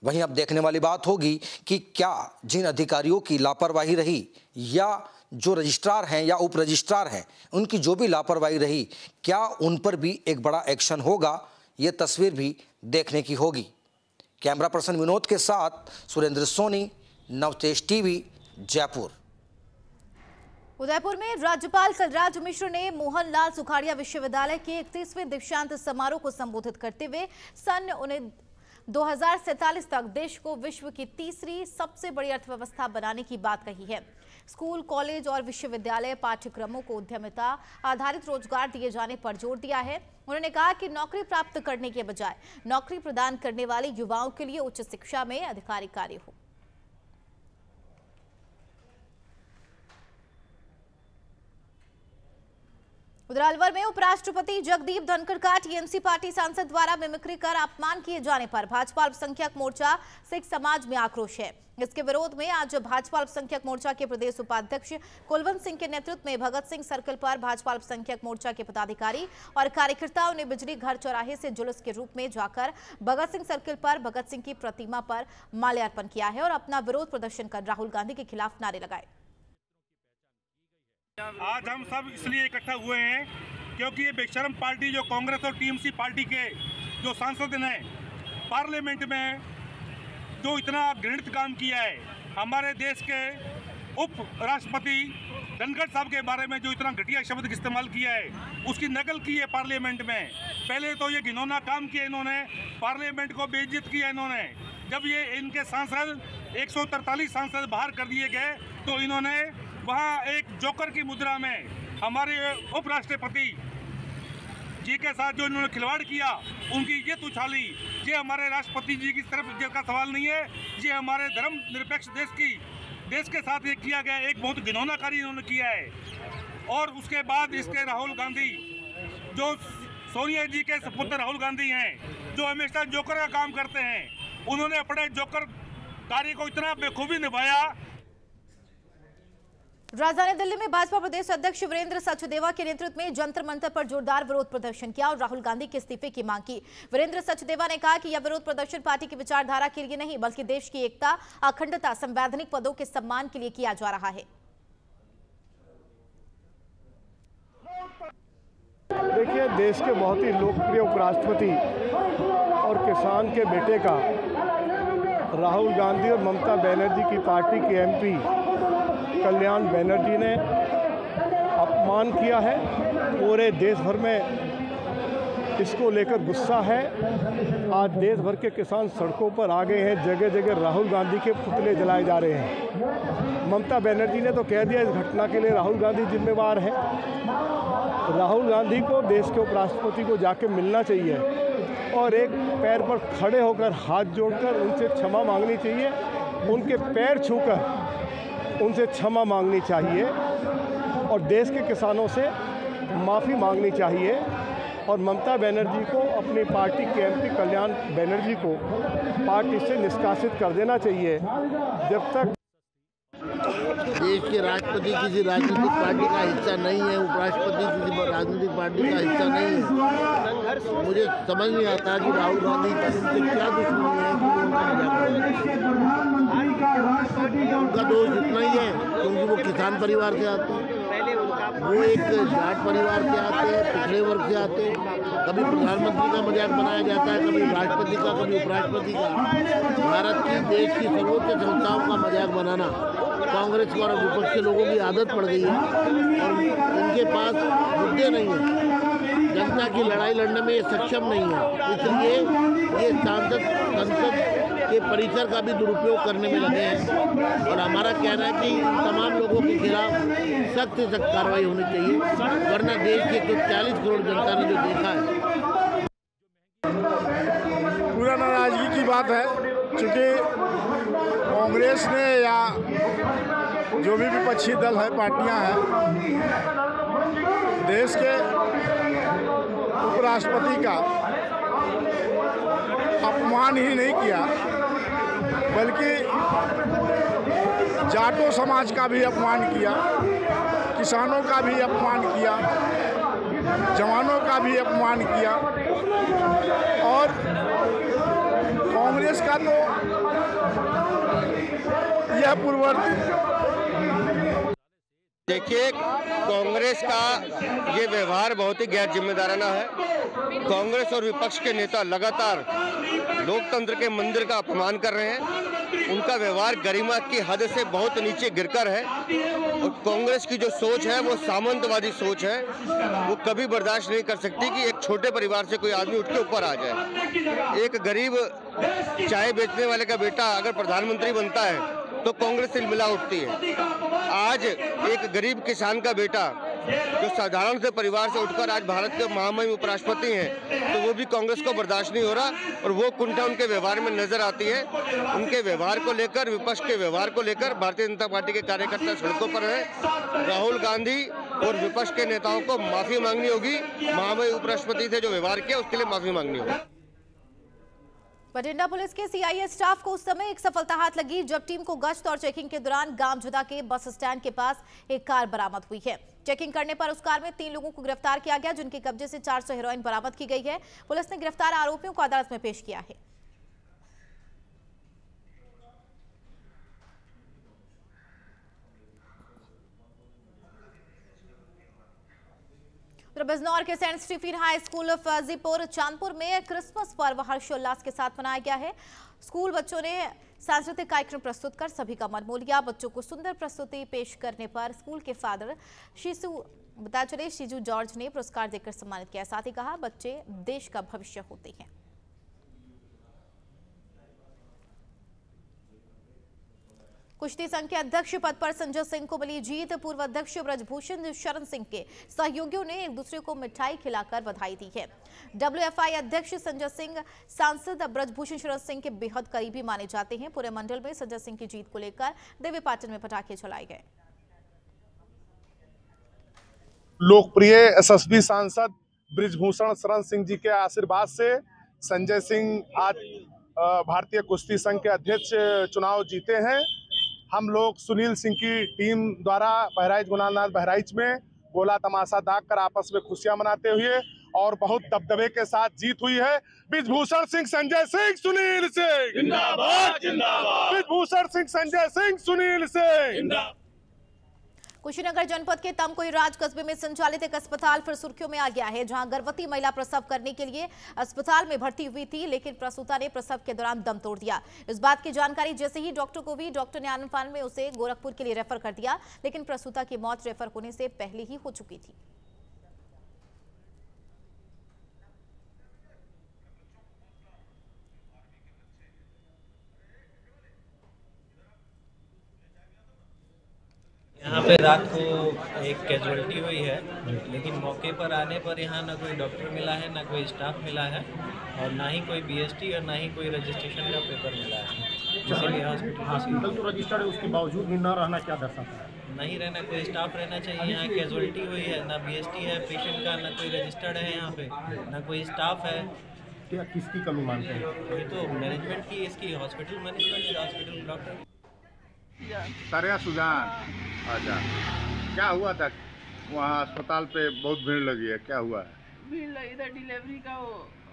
वहीं अब देखने वाली बात होगी कि क्या जिन अधिकारियों की लापरवाही रही या जो रजिस्ट्रार हैं या उप रजिस्ट्रार हैं, उनकी जो भी लापरवाही रही, क्या उन पर भी एक बड़ा एक्शन होगा, ये तस्वीर भी देखने की होगी। कैमरा पर्सन विनोद के साथ सुरेंद्र सोनी, नवतेज टीवी, जयपुर। उदयपुर में राज्यपाल कलराज मिश्र ने मोहनलाल सुखाड़िया विश्वविद्यालय के 31वें दीक्षांत समारोह को संबोधित करते हुए सन 2047 तक देश को विश्व की तीसरी सबसे बड़ी अर्थव्यवस्था बनाने की बात कही है। स्कूल, कॉलेज और विश्वविद्यालय पाठ्यक्रमों को उद्यमिता आधारित रोजगार दिए जाने पर जोर दिया है। उन्होंने कहा कि नौकरी प्राप्त करने के बजाय नौकरी प्रदान करने वाले युवाओं के लिए उच्च शिक्षा में अधिकारी कार्य हो। उधर अलवर में उपराष्ट्रपति जगदीप धनखड़ का टीएमसी पार्टी सांसद द्वारा मिमिक्री कर अपमान किए जाने पर भाजपा अल्पसंख्यक मोर्चा सिख समाज में आक्रोश है। इसके विरोध में आज भाजपा अल्पसंख्यक मोर्चा के प्रदेश उपाध्यक्ष कुलवंत सिंह के नेतृत्व में भगत सिंह सर्कल पर भाजपा अल्पसंख्यक मोर्चा के पदाधिकारी और कार्यकर्ताओं ने बिजली घर चौराहे से जुलूस के रूप में जाकर भगत सिंह सर्कल पर भगत सिंह की प्रतिमा पर माल्यार्पण किया है और अपना विरोध प्रदर्शन कर राहुल गांधी के खिलाफ नारे लगाए। आज हम सब इसलिए इकट्ठा हुए हैं क्योंकि ये बेशरम पार्टी जो कांग्रेस और टीएमसी पार्टी के जो सांसद ने पार्लियामेंट में जो इतना घृणित काम किया है, हमारे देश के उप राष्ट्रपति धनखड़ साहब के बारे में जो इतना घटिया शब्द इस्तेमाल किया है, उसकी नकल की है पार्लियामेंट में। पहले तो ये घिनौना काम किया इन्होंने, पार्लियामेंट को बेइज्जत किया इन्होंने। जब ये इनके सांसद 143 सांसद बाहर कर दिए गए तो इन्होंने वहाँ एक जोकर की मुद्रा में हमारे उपराष्ट्रपति जी के साथ जो इन्होंने खिलवाड़ किया, उनकी इज्जत उछाली। ये हमारे राष्ट्रपति जी की तरफ इज्जत का सवाल नहीं है, ये हमारे धर्मनिरपेक्ष देश के साथ ये किया गया एक बहुत घिनौना कार्य इन्होंने किया है। और उसके बाद इसके राहुल गांधी जो सोनिया जी के सपुत्र राहुल गांधी हैं, जो हमेशा जोकर का काम करते हैं, उन्होंने अपने जोकर कार्य को इतना बेखूबी निभाया। राजधानी दिल्ली में भाजपा प्रदेश अध्यक्ष वीरेंद्र सचदेवा के नेतृत्व में जंतर मंतर पर जोरदार विरोध प्रदर्शन किया और राहुल गांधी के इस्तीफे की मांग की। वीरेंद्र सचदेवा ने कहा कि यह विरोध प्रदर्शन पार्टी की विचारधारा के लिए नहीं बल्कि देश की एकता, अखंडता, संवैधानिक पदों के सम्मान के लिए किया जा रहा है। देखिए, देश के बहुत ही लोकप्रिय उपराष्ट्रपति और किसान के बेटे का राहुल गांधी और ममता बनर्जी की पार्टी के एमपी कल्याण बनर्जी ने अपमान किया है। पूरे देश भर में इसको लेकर गुस्सा है। आज देश भर के किसान सड़कों पर आ गए हैं, जगह जगह राहुल गांधी के पुतले जलाए जा रहे हैं। ममता बनर्जी ने तो कह दिया इस घटना के लिए राहुल गांधी जिम्मेवार हैं। राहुल गांधी को देश के उपराष्ट्रपति को जाके मिलना चाहिए और एक पैर पर खड़े होकर हाथ जोड़कर उनसे क्षमा मांगनी चाहिए, उनके पैर छूकर उनसे क्षमा मांगनी चाहिए और देश के किसानों से माफ़ी मांगनी चाहिए। और ममता बनर्जी को अपनी पार्टी के एमपी कल्याण बनर्जी को पार्टी से निष्कासित कर देना चाहिए। जब तक देश के राष्ट्रपति किसी राजनीतिक पार्टी का हिस्सा नहीं है, उपराष्ट्रपति किसी राजनीतिक पार्टी का हिस्सा नहीं है, मुझे समझ नहीं आता कि राहुल गांधी का उनसे क्या दुश्मनी है कि उनका उनका दोष इतना ही है क्योंकि वो किसान परिवार से आते हैं, वो एक जाट परिवार से आते हैं, पिछड़े वर्ग से आते हैं। कभी प्रधानमंत्री का मजाक बनाया जाता है, कभी राष्ट्रपति का, कभी उपराष्ट्रपति का। भारत की देश की सर्वोच्च संस्थाओं का मजाक बनाना कांग्रेस और विपक्ष के लोगों की आदत पड़ गई है और इनके पास मुद्दे नहीं है, जनता की लड़ाई लड़ने में ये सक्षम नहीं है। इसलिए ये संसद के परिसर का भी दुरुपयोग करने में लगे हैं और हमारा कहना है कि तमाम लोगों के खिलाफ सख्त से सख्त कार्रवाई होनी चाहिए, वरना देश के 40 करोड़ जनता ने जो देखा है। पूरा नाराजगी की बात है, क्योंकि कांग्रेस ने या जो भी विपक्षी दल है, पार्टियां हैं, देश के उपराष्ट्रपति का अपमान ही नहीं किया, बल्कि जाटो समाज का भी अपमान किया, किसानों का भी अपमान किया, जवानों का भी अपमान किया। और कांग्रेस का तो यह पूर्ववर्ती, देखिए, कांग्रेस का ये व्यवहार बहुत ही गैर जिम्मेदाराना है। कांग्रेस और विपक्ष के नेता लगातार लोकतंत्र के मंदिर का अपमान कर रहे हैं। उनका व्यवहार गरिमा की हद से बहुत नीचे गिरकर है और कांग्रेस की जो सोच है वो सामंतवादी सोच है। वो कभी बर्दाश्त नहीं कर सकती कि एक छोटे परिवार से कोई आदमी उठ के ऊपर आ जाए। एक गरीब चाय बेचने वाले का बेटा अगर प्रधानमंत्री बनता है तो कांग्रेस से मिला उठती है। आज एक गरीब किसान का बेटा जो साधारण से परिवार से उठकर आज भारत के महामहिम उपराष्ट्रपति हैं, तो वो भी कांग्रेस को बर्दाश्त नहीं हो रहा और वो कुंठा उनके व्यवहार में नजर आती है। उनके व्यवहार को लेकर, विपक्ष के व्यवहार को लेकर भारतीय जनता पार्टी के कार्यकर्ता सड़कों पर हैं। राहुल गांधी और विपक्ष के नेताओं को माफी मांगनी होगी। महामहिम उपराष्ट्रपति से जो व्यवहार किया उसके लिए माफी मांगनी होगी। बठिंडा पुलिस के सीआईए स्टाफ को उस समय एक सफलता हाथ लगी जब टीम को गश्त और चेकिंग के दौरान गामझुदा के बस स्टैंड के पास एक कार बरामद हुई है। चेकिंग करने पर उस कार में 3 लोगों को गिरफ्तार किया गया, जिनके कब्जे से 400 हेरोइन बरामद की गई है। पुलिस ने गिरफ्तार आरोपियों को अदालत में पेश किया है। बिजनौर के Saint Stephen High School Fazipur Chandpur में क्रिसमस पर्व हर्षोल्लास के साथ मनाया गया है। स्कूल बच्चों ने सांस्कृतिक कार्यक्रम प्रस्तुत कर सभी का मन मोह लिया। बच्चों को सुंदर प्रस्तुति पेश करने पर स्कूल के फादर शीजू जॉर्ज ने पुरस्कार देकर सम्मानित किया। साथ ही कहा, बच्चे देश का भविष्य होते हैं। कुश्ती संघ के अध्यक्ष पद पर संजय सिंह को मिली जीत। पूर्व अध्यक्ष ब्रजभूषण शरण सिंह के सहयोगियों ने एक दूसरे को मिठाई खिलाकर बधाई दी है। डब्ल्यूएफआई अध्यक्ष संजय सिंह सांसद ब्रजभूषण शरण सिंह के बेहद करीबी माने जाते हैं। पूरे मंडल में संजय सिंह की जीत को लेकर देवी पाटन में पटाखे जलाए गए। लोकप्रिय एसएसपी सांसद ब्रजभूषण शरण सिंह जी के आशीर्वाद से संजय सिंह आज भारतीय कुश्ती संघ के अध्यक्ष चुनाव जीते हैं। हम लोग सुनील सिंह की टीम द्वारा बहराइच गुनानाथ बहराइच में गोला तमाशा दाग कर आपस में खुशियां मनाते हुए और बहुत दबदबे के साथ जीत हुई है। ब्रजभूषण सिंह, संजय सिंह, सुनील सिंह जिंदाबाद जिंदाबाद। ब्रजभूषण सिंह, संजय सिंह, सुनील सिंह। कुशीनगर जनपद के तमकोई राज कस्बे में संचालित एक अस्पताल फिर सुर्खियों में आ गया है, जहां गर्भवती महिला प्रसव करने के लिए अस्पताल में भर्ती हुई थी, लेकिन प्रसूता ने प्रसव के दौरान दम तोड़ दिया। इस बात की जानकारी जैसे ही डॉक्टर को हुई, डॉक्टर ने आनन फान में उसे गोरखपुर के लिए रेफर कर दिया, लेकिन प्रसूता की मौत रेफर होने से पहले ही हो चुकी थी। यहाँ पे रात को एक कैजुअलिटी हुई है, लेकिन मौके पर आने पर यहाँ ना कोई डॉक्टर मिला है, ना कोई स्टाफ मिला है और ना ही कोई बीएसटी और ना ही कोई रजिस्ट्रेशन का पेपर मिला है। इसीलिए हॉस्पिटल तो रजिस्टर्ड है, उसके बावजूद भी न रहना क्या दर्शाता है? नहीं रहना, कोई स्टाफ रहना चाहिए। यहाँ कैजुअलिटी हुई है, ना बीएसटी है पेशेंट का, ना कोई रजिस्टर्ड है यहाँ पे, ना कोई स्टाफ है। क्या किसकी कमी मानते हैं? ये तो मैनेजमेंट की, इसकी हॉस्पिटल मैनेजमेंट, हॉस्पिटल डॉक्टर। तारिया सुजान, अच्छा क्या हुआ था वहाँ अस्पताल पे? बहुत भीड़ लगी है, क्या हुआ है? भीड़ लगी था, डिलीवरी का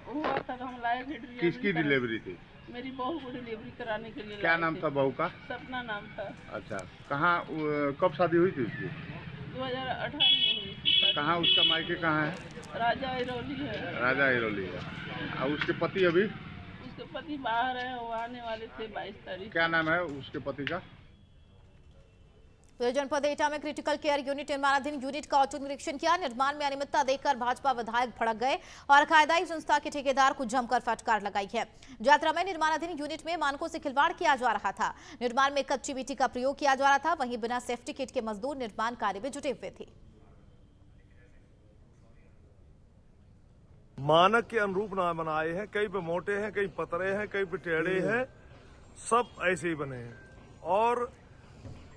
हुआ था तो हम लाए थे। किसकी डिलीवरी थी? मेरी बहू को डिलीवरी कराने के लिए। क्या नाम था बहू का? सपना नाम था। अच्छा, कहाँ कब शादी हुई थी उसकी? 2018 में हुई थी। कहाँ उसका मायके कहाँ है? राजा इरौली है। राजा इरौली है। और उसके पति अभी? उसके पति बाहर है, वो आने वाले थे 22 तारीख। क्या नाम है उसके पति का? पूरे जनपद एटा में क्रिटिकल केयर यूनिट निर्माणाधीन यूनिट का औचक निरीक्षण किया। निर्माण में अनियमितता देखकर भाजपा विधायक भड़क गए और कायदाई संस्था के ठेकेदार को जमकर फटकार लगाई है। जात्रा में निर्माणाधीन यूनिट में मानकों से खिलवाड़ किया जा रहा था। निर्माण में कच्ची मिट्टी का प्रयोग किया जा रहा था, वहीं बिना सेफ्टी किट के मजदूर निर्माण कार्य में जुटे हुए थे। मानक के अनुरूप ना बनाए हैं, कहीं पे मोटे हैं, कहीं पतरे हैं, कहीं पे टेढ़े हैं, सब ऐसे ही बने हैं। और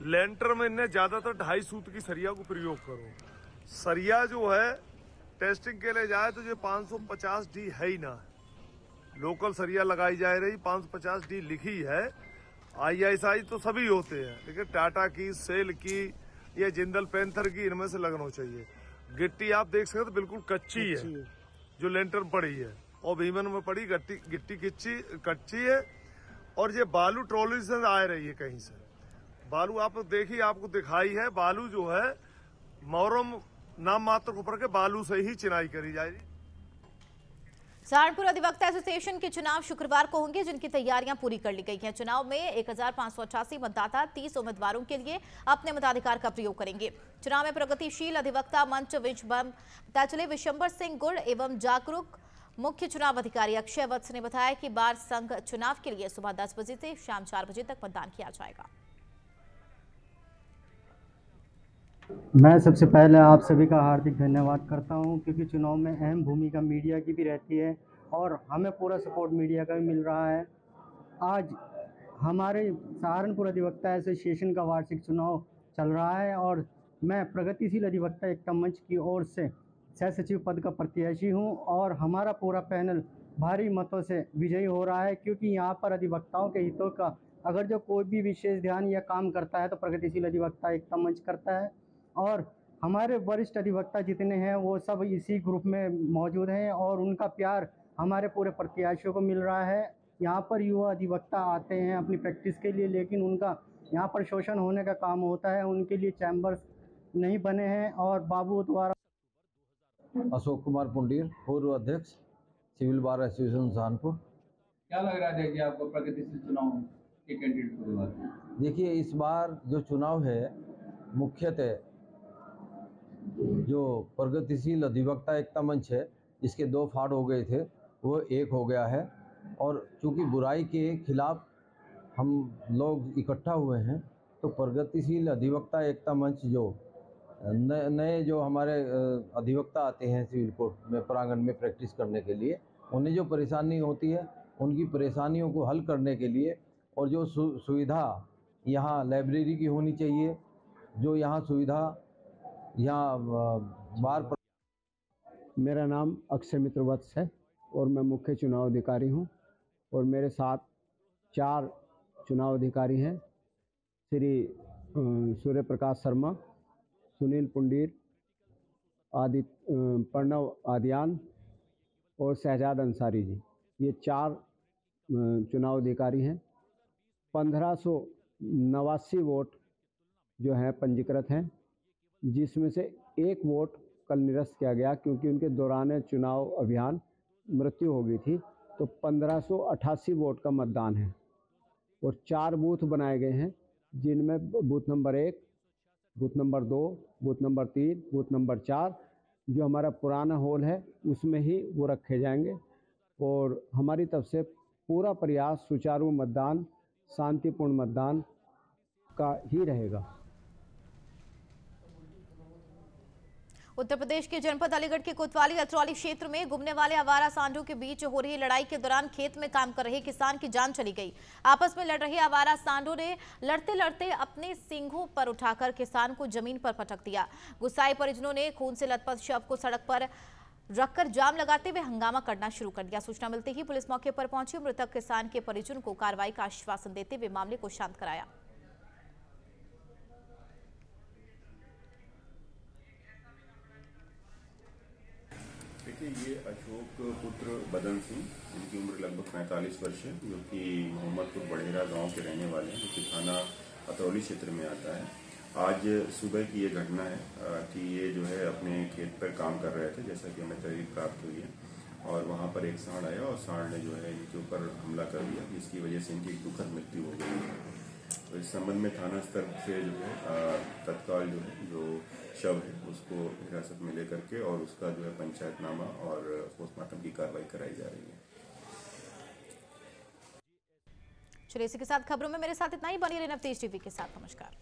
लेंटर में इन्हें ज्यादातर 2.5 सूत की सरिया को प्रयोग करो। सरिया जो है टेस्टिंग के लिए जाए तो ये 550 डी है ही ना, लोकल सरिया लगाई जा रही 550 डी लिखी है। ISI तो सभी होते हैं, लेकिन टाटा की, सेल की या जिंदल पैंथर की, इनमें से लगना चाहिए। गिट्टी आप देख सकते तो बिल्कुल कच्ची है जो लेंटर पड़ी है, और भीमन में पड़ी गिट्टी कच्ची है। और ये बालू ट्रॉली से आ रही है, कहीं से बालू आप देखिए, आपको दिखाई है। बालू जो है मोरम नाम मात्र ऊपर के बालू से ही चिनाई करी जाएगी। सहारनपुर अधिवक्ता एसोसिएशन के चुनाव शुक्रवार को होंगे, जिनकी तैयारियां पूरी कर ली गई हैं। चुनाव में 1588 मतदाता 30 उम्मीदवारों के लिए अपने मताधिकार का प्रयोग करेंगे। चुनाव में प्रगतिशील अधिवक्ता मंच विशंबर सिंह गुड़ एवं जागरूक मुख्य चुनाव अधिकारी अक्षय वत्स ने बताया कि बार संघ चुनाव के लिए सुबह 10 बजे से शाम 4 बजे तक मतदान किया जाएगा। मैं सबसे पहले आप सभी का हार्दिक धन्यवाद करता हूं, क्योंकि चुनाव में अहम भूमिका मीडिया की भी रहती है और हमें पूरा सपोर्ट मीडिया का भी मिल रहा है। आज हमारे सहारनपुर अधिवक्ता एसोसिएशन का वार्षिक चुनाव चल रहा है और मैं प्रगतिशील अधिवक्ता एकता मंच की ओर से सह सचिव पद का प्रत्याशी हूं और हमारा पूरा पैनल भारी मतों से विजयी हो रहा है, क्योंकि यहाँ पर अधिवक्ताओं के हितों का अगर जो कोई भी विशेष ध्यान या काम करता है तो प्रगतिशील अधिवक्ता एकता मंच करता है। और हमारे वरिष्ठ अधिवक्ता जितने हैं वो सब इसी ग्रुप में मौजूद हैं और उनका प्यार हमारे पूरे प्रत्याशियों को मिल रहा है। यहाँ पर युवा अधिवक्ता आते हैं अपनी प्रैक्टिस के लिए, लेकिन उनका यहाँ पर शोषण होने का काम होता है, उनके लिए चैम्बर्स नहीं बने हैं। और बाबू द्वारा अशोक कुमार पुंडीर, पूर्व अध्यक्ष सिविल बार एसोसिएशन सहारनपुर। क्या लग रहा है कि आपको प्रगतिशील चुनाव के कैंडिडेट को बात? देखिए, इस बार जो चुनाव है मुख्यतः जो प्रगतिशील अधिवक्ता एकता मंच है, इसके 2 फाड़ हो गए थे, वो एक हो गया है। और चूंकि बुराई के खिलाफ हम लोग इकट्ठा हुए हैं, तो प्रगतिशील अधिवक्ता एकता मंच जो नए जो हमारे अधिवक्ता आते हैं सिविल कोर्ट में प्रांगण में प्रैक्टिस करने के लिए, उन्हें जो परेशानी होती है उनकी परेशानियों को हल करने के लिए, और जो सुविधा यहाँ लाइब्रेरी की होनी चाहिए, जो यहाँ सुविधा यहाँ बार। मेरा नाम अक्षय मित्र वत्स है और मैं मुख्य चुनाव अधिकारी हूँ और मेरे साथ 4 चुनाव अधिकारी हैं, श्री सूर्य प्रकाश शर्मा, सुनील पुंडीर, प्रणव आदियान और शहजाद अंसारी जी। ये 4 चुनाव अधिकारी हैं। 1589 वोट जो हैं पंजीकृत हैं, जिसमें से 1 वोट कल निरस्त किया गया क्योंकि उनके दौरान चुनाव अभियान मृत्यु हो गई थी। तो 1588 वोट का मतदान है और 4 बूथ बनाए गए हैं, जिनमें booth number 1, booth number 2, booth number 3, booth number 4 जो हमारा पुराना हॉल है उसमें ही वो रखे जाएंगे। और हमारी तरफ से पूरा प्रयास सुचारू मतदान, शांतिपूर्ण मतदान का ही रहेगा। उत्तर प्रदेश के जनपद अलीगढ़ के कोतवाली अतरौली क्षेत्र में घूमने वाले आवारा सांडों के बीच हो रही लड़ाई के दौरान खेत में काम कर रहे किसान की जान चली गई। आपस में लड़ रहे आवारा सांडों ने लड़ते लड़ते अपने सींगों पर उठाकर किसान को जमीन पर पटक दिया। गुस्साए परिजनों ने खून से लथपथ शव को सड़क पर रखकर जाम लगाते हुए हंगामा करना शुरू कर दिया। सूचना मिलते ही पुलिस मौके पर पहुंची, मृतक किसान के परिजनों को कार्रवाई का आश्वासन देते हुए मामले को शांत कराया। देखिए, ये अशोक पुत्र बदन सिंह, जिनकी उम्र लगभग 45 वर्ष है, जो कि मोहम्मदपुर बड़ेरा गांव के रहने वाले हैं, जो कि थाना अतरौली क्षेत्र में आता है। आज सुबह की ये घटना है कि ये जो है अपने खेत पर काम कर रहे थे, जैसा कि हमें तहरीर प्राप्त हुई है, और वहाँ पर एक सांड आया और सांड ने जो है इनके ऊपर हमला कर दिया, जिसकी वजह से इनकी दुखद मृत्यु हो गई है। तो इस संबंध में थाना स्तर से जो है तत्काल जो है जो शव है उसको हिरासत में लेकर के और उसका जो है पंचायतनामा और पोस्टमार्टम की कार्रवाई कराई जा रही है। चलिए इसी के साथ खबरों में मेरे साथ इतना ही। बनी रहे नवतेज टीवी के साथ। नमस्कार।